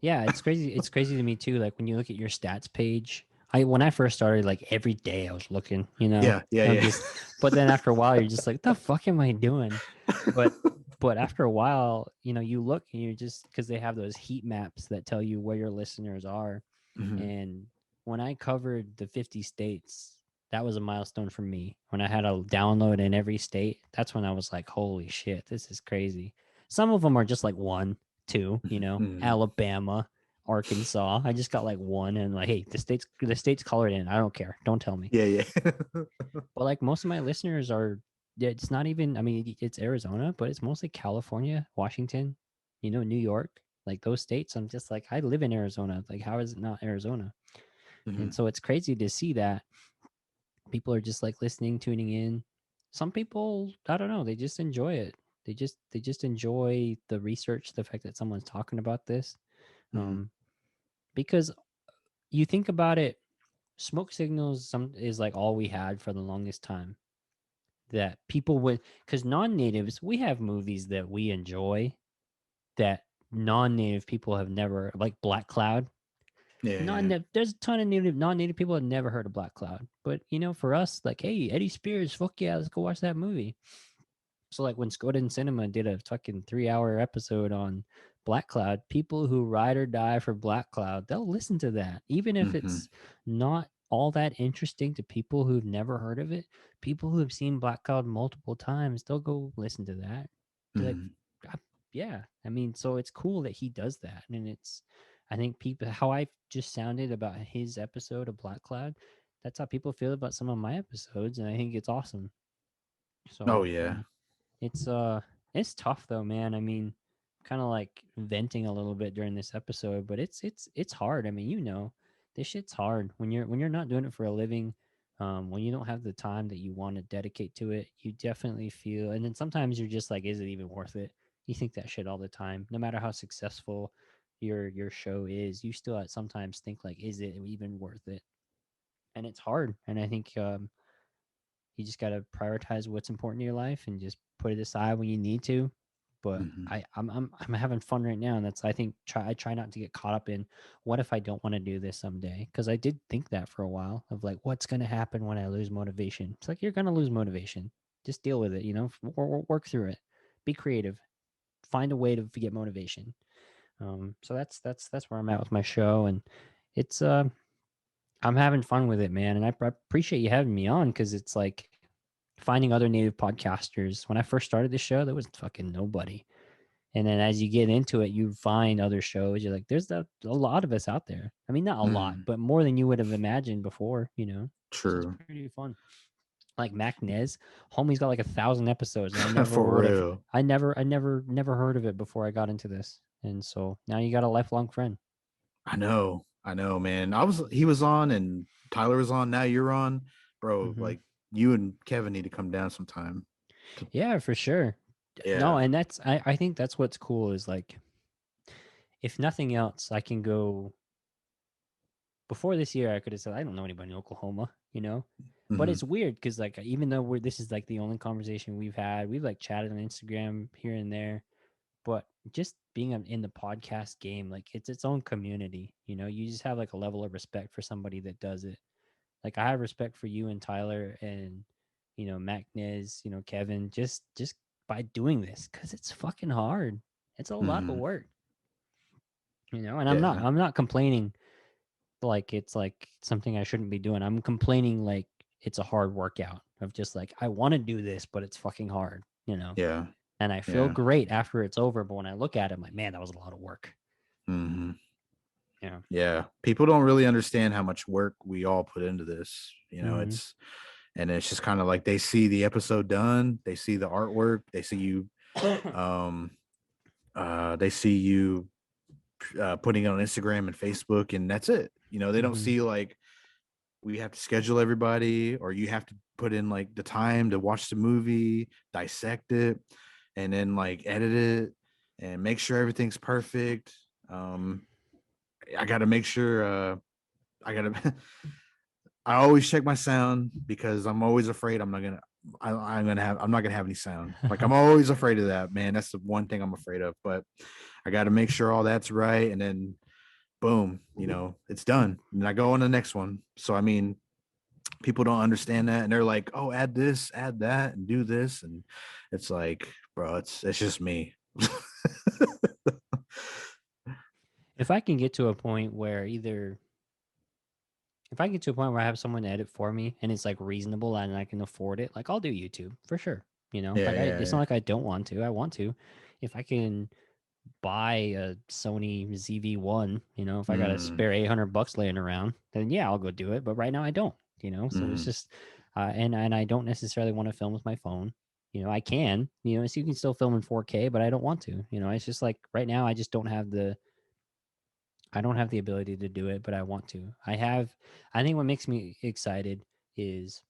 Yeah, it's crazy. It's crazy to me too. Like, when you look at your stats page, when I first started, like, every day I was looking, Yeah, yeah, I'm yeah. just, but then after a while, you're just like, what the fuck am I doing? But, but after a while, you look and you're just, because they have those heat maps that tell you where your listeners are. Mhm. And when I covered the 50 states, that was a milestone for me. When I had a download in every state, that's when I was like, holy shit, this is crazy. Some of them are just like one, two, Mhm. Alabama, Arkansas. I just got like one, and like, hey, the state's colored in. I don't care. Don't tell me. Yeah, yeah. But like, most of my listeners are, yeah, it's not even, I mean, it's Arizona, but it's mostly California, Washington, New York, like those states. I'm just like, I live in Arizona. Like, how is it not Arizona? And Mhm. so it's crazy to see that people are just like listening, tuning in. Some people, I don't know, they just enjoy it. They just enjoy the research, the fact that someone's talking about this. Mhm. Um, because you think about it, smoke signals is like all we had for the longest time. That people would, because non-natives, we have movies that we enjoy that non-native people have never, like Black Cloud. Yeah, yeah. There's a ton of non-native people that never heard of Black Cloud, but for us, like, hey, Eddie Spears, fuck yeah, let's go watch that movie. So like, when Skoden Cinema did a fucking 3-hour episode on Black Cloud, people who ride or die for Black Cloud, they'll listen to that, even if Mhm. it's not all that interesting to people who've never heard of it. People who have seen Black Cloud multiple times, they'll go listen to that. Be like, Mhm. "Ah, yeah, I mean, so it's cool that he does that, and I think people, how I just sounded about his episode of Black Cloud, that's how people feel about some of my episodes, and I think it's awesome. Oh So yeah. it's it's tough though, man. I mean, kind of like venting a little bit during this episode, but it's hard. I mean, this shit's hard when you're not doing it for a living. When you don't have the time that you want to dedicate to it, you definitely feel. And then sometimes you're just like, is it even worth it? You think that shit all the time. No matter how successful your show is, you still sometimes think like, is it even worth it? And it's hard. And I think you just got to prioritize what's important in your life and just put it aside when you need to. but Mhm. I'm having fun right now, and that's I try not to get caught up in what if I don't want to do this someday, because I did think that for a while of like what's gonna happen when I lose motivation. It's like you're gonna lose motivation. Just deal with it, work through it, be creative, find a way to get motivation. So that's where I'm at with my show, and it's I'm having fun with it, man, and I appreciate you having me on, because it's like finding other native podcasters. When I first started this show, there was fucking nobody. And then as you get into it, you find other shows. You're like, there's a lot of us out there. I mean, not a lot, Mhm. but more than you would have imagined before. So it's True. pretty fun. Like Mac Nez, homie's got like 1,000 episodes, and I never For would have. real. I never heard of it before I got into this, and so now you got a lifelong friend. I know, man. He was on and Tyler was on. Now you're on, bro. Hmm. Like you and Kevin need to come down sometime. Yeah, for sure. No, Yeah. and I think that's what's cool is like, if nothing else, I can go. Before this year, I could have said I don't know anybody in Oklahoma. But Hmm. it's weird because like even though this is like the only conversation we've like chatted on Instagram here and there, but just being in the podcast game, like it's its own community. You just have like a level of respect for somebody that does it. Like I have respect for you and Tyler and Mac Nez, Kevin, just by doing this, because it's fucking hard. It's a lot of Hmm. work. And I'm not Yeah. I'm not complaining like it's like something I shouldn't be doing. I'm complaining like it's a hard workout of just like I want to do this, but it's fucking hard. Yeah. And I feel Yeah. great after it's over, but when I look at it, I'm like, man, that was a lot of work. Hmm. Yeah. Yeah. People don't really understand how much work we all put into this. Mm-hmm. It's just kind of like they see the episode done, they see the artwork, um they see you putting it on Instagram and Facebook, and that's it. They don't Mm-hmm. see like we have to schedule everybody, or you have to put in like the time to watch the movie, dissect it, and then like edit it and make sure everything's perfect. I got to make sure I got to I always check my sound because I'm always afraid I'm not gonna have any sound. Like I'm always afraid of that, man. That's the one thing I'm afraid of. But I got to make sure all that's right, and then boom, it's done, and I go on the next one. So I mean, people don't understand that, and they're like, "Oh, add this, add that, and do this," and it's like, bro, it's just me. If I can get to a point where if I get to a point where I have someone edit for me and it's like reasonable and I can afford it, like I'll do YouTube for sure. Yeah, Like it's not yeah, like I don't want to. I want to. If I can buy a Sony ZV-1, if I got a mm, spare $800 laying around, then yeah, I'll go do it. But right now I don't. So it's mm, just, and I don't necessarily want to film with my phone. I can, so you can still film in 4K, but I don't want to. It's just like right now I just I don't have the ability to do it, but I want to. I think what makes me excited is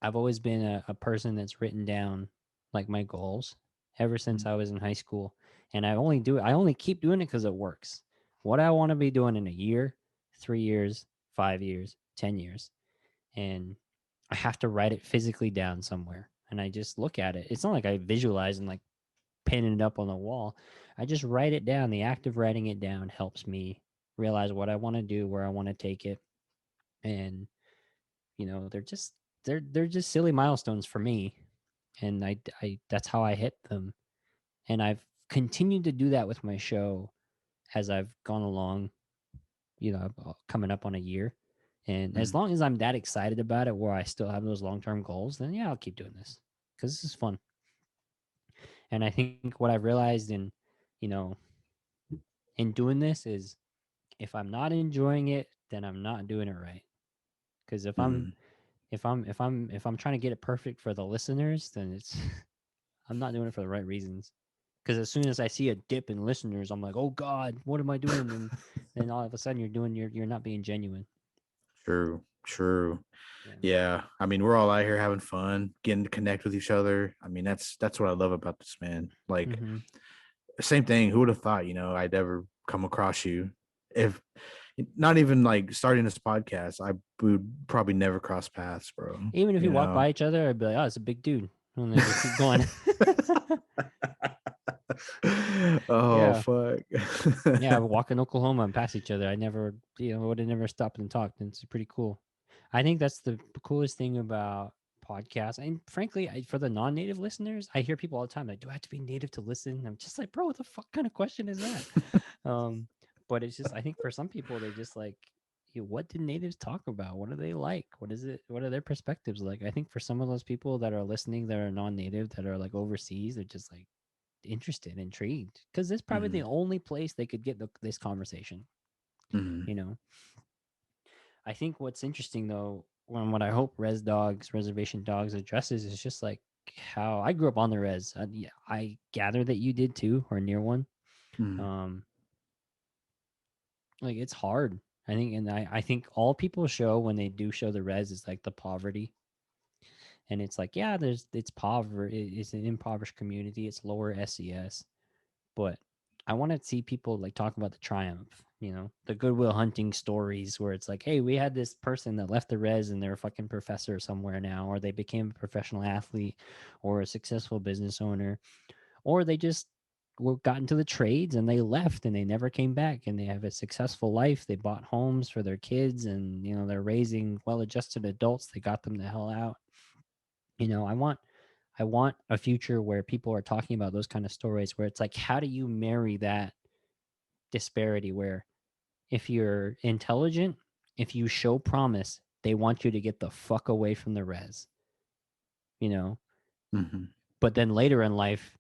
I've always been a person that's written down like my goals ever since I was in high school. And I only keep doing it because it works. What I want to be doing in a year, 3 years, 5 years, 10 years. And I have to write it physically down somewhere. And I just look at it. It's not like I visualize and like pinning it up on the wall. I just write it down. The act of writing it down helps me realize what I want to do, where I want to take it. And, they're just silly milestones for me. And I that's how I hit them. And I've continued to do that with my show as I've gone along, coming up on a year. And as mm, long as I'm that excited about it, where I still have those long term goals, then yeah, I'll keep doing this because this is fun. And I think what I've realized you know, in doing this is if I'm not enjoying it, then I'm not doing it right. Because mm. if I'm trying to get it perfect for the listeners, then it's I'm not doing it for the right reasons. Because as soon as I see a dip in listeners, I'm like, oh God, what am I doing? And then all of a sudden you're not being genuine. True, true. Yeah. Yeah, I mean, we're all out here having fun, getting to connect with each other. I mean, that's what I love about this, man. Like, Mm-hmm. same thing. Who would have thought, I'd ever come across you? If not even like starting this podcast, I would probably never cross paths, bro. Even if we You walk know? by each other, I'd be like, oh, it's a big dude. We'll never keep going. Oh Yeah. fuck. Yeah, I would walk in Oklahoma and pass each other. I never, would have never stopped and talked. And it's pretty cool. I think that's the coolest thing about podcasts. And frankly, for the non-native listeners, I hear people all the time like, "Do I have to be native to listen?" I'm just like, "Bro, what the fuck kind of question is that?" Um, but it's just, I think for some people, they just like, what did natives talk about? What do they like? What is it? What are their perspectives like? I think for some of those people that are listening that are non-native, that are like overseas, they're just like interested, intrigued, because it's probably the Mhm, only place they could get this conversation. mhm, You know, I think what's interesting though, when what I hope Reservation Dogs addresses is just like how I grew up on the res. Yeah, I gather that you did too, or near one. mhm, Um, like it's hard. I think, and I think all people show when they do show the res is like the poverty, and it's like, yeah, it's poverty. It's an impoverished community. It's lower SES, but I want to see people like talk about the triumph, the Goodwill Hunting stories where it's like, hey, we had this person that left the res and they're a fucking professor somewhere now, or they became a professional athlete or a successful business owner, or they just got into the trades and they left and they never came back and they have a successful life. They bought homes for their kids and, they're raising well-adjusted adults. They got them the hell out. I want a future where people are talking about those kind of stories where it's like, how do you marry that disparity where if you're intelligent, if you show promise, they want you to get the fuck away from the res, you know? mhm. But then later in life,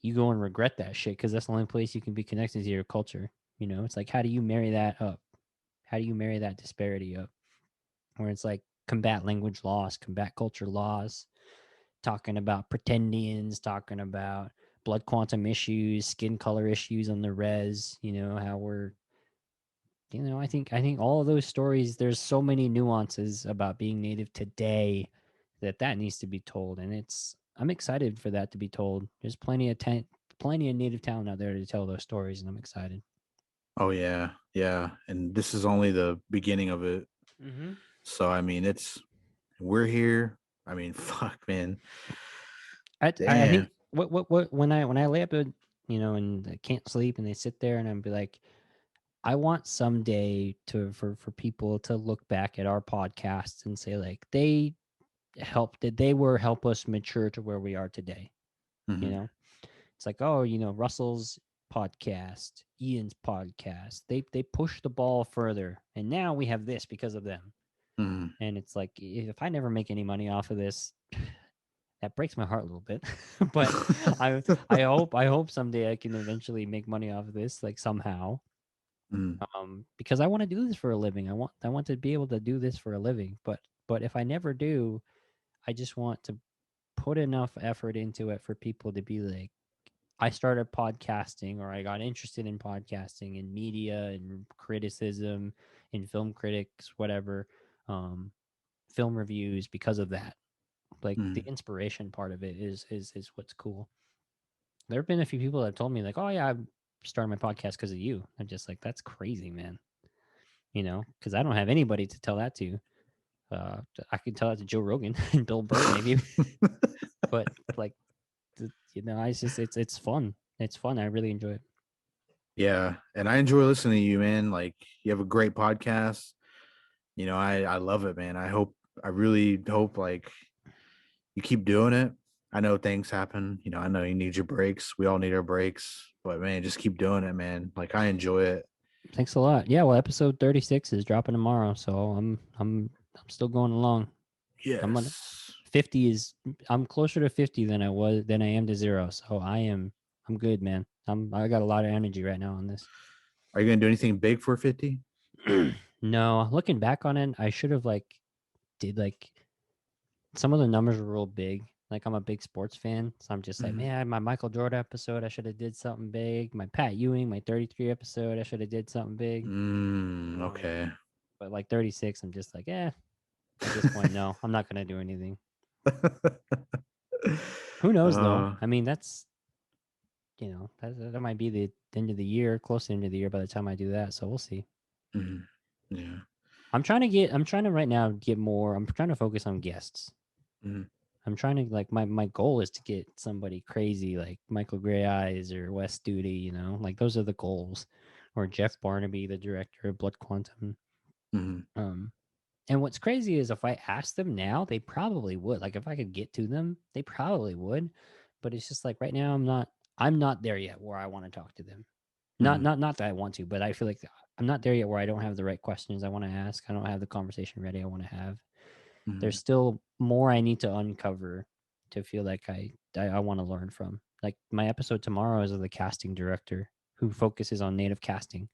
you go and regret that shit because that's the only place you can be connected to your culture. It's like, how do you marry that up? How do you marry that disparity up? Where it's like combat language loss, combat culture loss, talking about pretendians, talking about blood quantum issues, skin color issues on the res, how we're I think all of those stories, there's so many nuances about being native today that needs to be told. And I'm excited for that to be told. There's plenty of native talent out there to tell those stories, and I'm excited. Oh yeah, yeah. And this is only the beginning of it. Mm-hmm. So I mean, we're here. I mean, fuck, man. I think Damn. what when I lay up and I can't sleep and they sit there and I'm be like, I want someday for people to look back at our podcasts and say like they were help us mature to where we are today. You Mhm, know, it's like, oh, Russell's podcast, Ian's podcast, they pushed the ball further, and now we have this because of them. mhm. And it's like, if I never make any money off of this, that breaks my heart a little bit. But I I hope someday I can eventually make money off of this, like somehow. Mhm, Because I want to do this for a living. I want to be able to do this for a living. But if I never do, I just want to put enough effort into it for people to be like, I started podcasting, or I got interested in podcasting and media and criticism and film critics, whatever, um, film reviews because of that. Like the mhm. inspiration part of it is what's cool. There have been a few people that have told me like, "Oh yeah, I started my podcast because of you." I'm just like, "That's crazy, man." Because I don't have anybody to tell that to. Uh, I could tell that to Joe Rogan and Bill Burr maybe, but like, it's fun. It's fun. I really enjoy it. Yeah, and I enjoy listening to you, man. Like you have a great podcast. I love it, man. I really hope like you keep doing it. I know things happen. I know you need your breaks. We all need our breaks, but man, just keep doing it, man. Like I enjoy it. Thanks a lot. Yeah, well, episode 36 is dropping tomorrow, so I'm still going along. I'm on Yes. 50 is I'm closer to 50 than I am to 0. So I'm good, man. I got a lot of energy right now on this. Are you gonna do anything big for 50? No, looking back on it, I should have did some of the numbers were real big. Like I'm a big sports fan, so I'm just like, Mm, man, my Michael Jordan episode, I should have did something big. My Pat Ewing, my 33 episode, I should have did something big. Um, okay. but like 36, I'm just like, yeah. At this point, no, I'm not gonna do anything. Who knows though? uh, I mean, that's that might be the end of the year, close to the end of the year by the time I do that. So we'll see. mhm, yeah. I'm trying to right now get more. I'm trying to focus on guests. Mhm, I'm trying to like my goal is to get somebody crazy like Michael Gray Eyes or Wes Studi, you know, like those are the goals. Or Jeff Barnaby, the director of Blood Quantum. Mm-hmm. Um, and what's crazy is if I asked them now, they probably would. Like if I could get to them, they probably would. But it's just like right now, I'm not there yet where I want to talk to them. Mm-hmm. Not that I want to, but I feel like I'm not there yet where I don't have the right questions I want to ask. I don't have the conversation ready I want to have. Mm-hmm. There's still more I need to uncover to feel like I want to learn from. Like my episode tomorrow is of the casting director who focuses on native casting.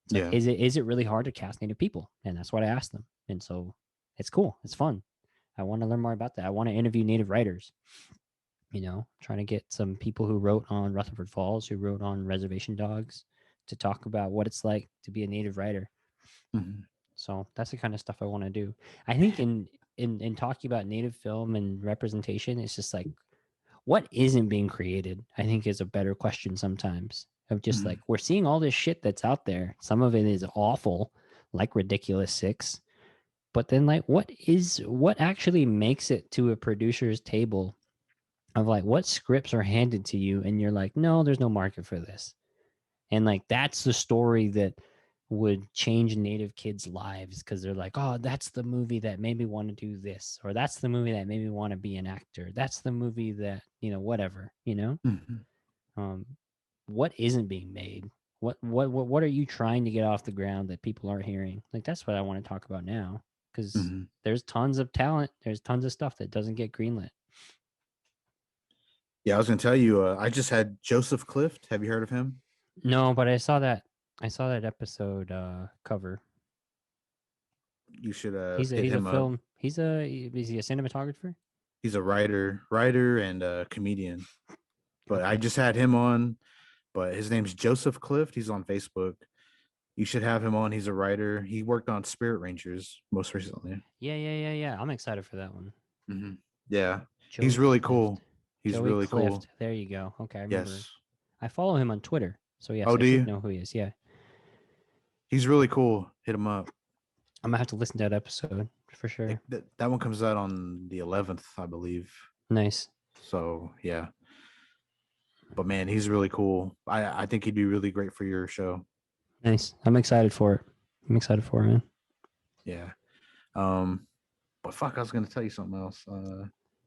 It's like, Yeah. is it really hard to cast native people? And that's what I asked them. And so it's cool. It's fun. I want to learn more about that. I want to interview native writers. You know, trying to get some people who wrote on Rutherford Falls, who wrote on Reservation Dogs, to talk about what it's like to be a native writer. Mm-hmm. So that's the kind of stuff I want to do. I think in talking about native film and representation, it's just like what isn't being created, I think is a better question sometimes. Of just Mm-hmm. like we're seeing all this shit that's out there. Some of it is awful, like Ridiculous Six. But then like what actually makes it to a producer's table of like what scripts are handed to you and you're like, no, there's no market for this. And like that's the story that would change native kids' lives because they're like, oh, that's the movie that made me want to do this, or that's the movie that made me want to be an actor. That's the movie that, you know, whatever, you know. Mm-hmm. Um, what isn't being made? What are you trying to get off the ground that people aren't hearing? Like that's what I want to talk about now because Mm-hmm. there's tons of talent. There's tons of stuff that doesn't get greenlit. Yeah, I was gonna tell you. I just had Joseph Clift. Have you heard of him? No, but I saw that episode cover. You should hit He's a him up. film. Is he a cinematographer? He's a writer and a comedian. But I Okay. just had him on. But his name's Joseph Clift. He's on Facebook. You should have him on. He's a writer. He worked on Spirit Rangers most recently. Yeah. I'm excited for that one. Mm-hmm. Yeah, he's Joey really Clift. cool. He's Joey really cool. Clift. There you go. Okay, I remember. Yes. I follow him on Twitter. So yes, Oh, I do should you? know who he is. Yeah. He's really cool. Hit him up. I'm gonna have to listen to that episode for sure. That one comes out on the 11th, I believe. Nice. So yeah, but man, he's really cool. I think he'd be really great for your show. Nice. I'm excited for it. I'm excited for it, man. Yeah. But fuck, I was gonna tell you something else.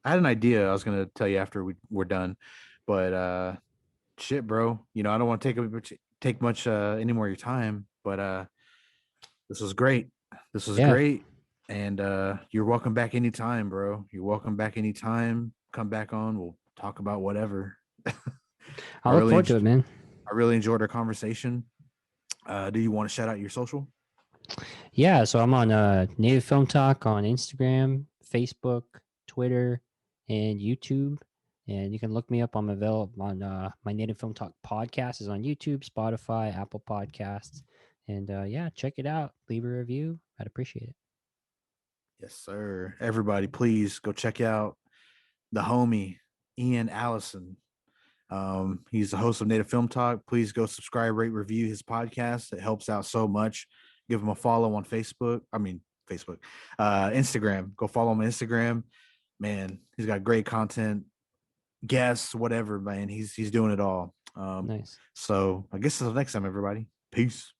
I had an idea. I was gonna tell you after we're done, but shit, bro. You know, I don't want to take much any more of your time, but this was great. This was Yeah. great, and you're welcome back anytime, bro. You're welcome back anytime. Come back on. We'll talk about whatever. I'll look forward to it, man. I really enjoyed our conversation. Do you want to shout out your social? Yeah, so I'm on Native Film Talk on Instagram, Facebook, Twitter, and YouTube. And you can look me up. I'm available on my Native Film Talk podcast is on YouTube, Spotify, Apple Podcasts. And yeah, check it out. Leave a review. I'd appreciate it. Yes, sir. Everybody, please go check out the homie Ian Allison. He's the host of Native Film Talk. Please go subscribe, rate, review his podcast. It helps out so much. Give him a follow on Facebook. Instagram. Go follow him on Instagram. Man, he's got great content, guests, whatever, man. He's doing it all. Nice. So I guess until next time, everybody. Peace.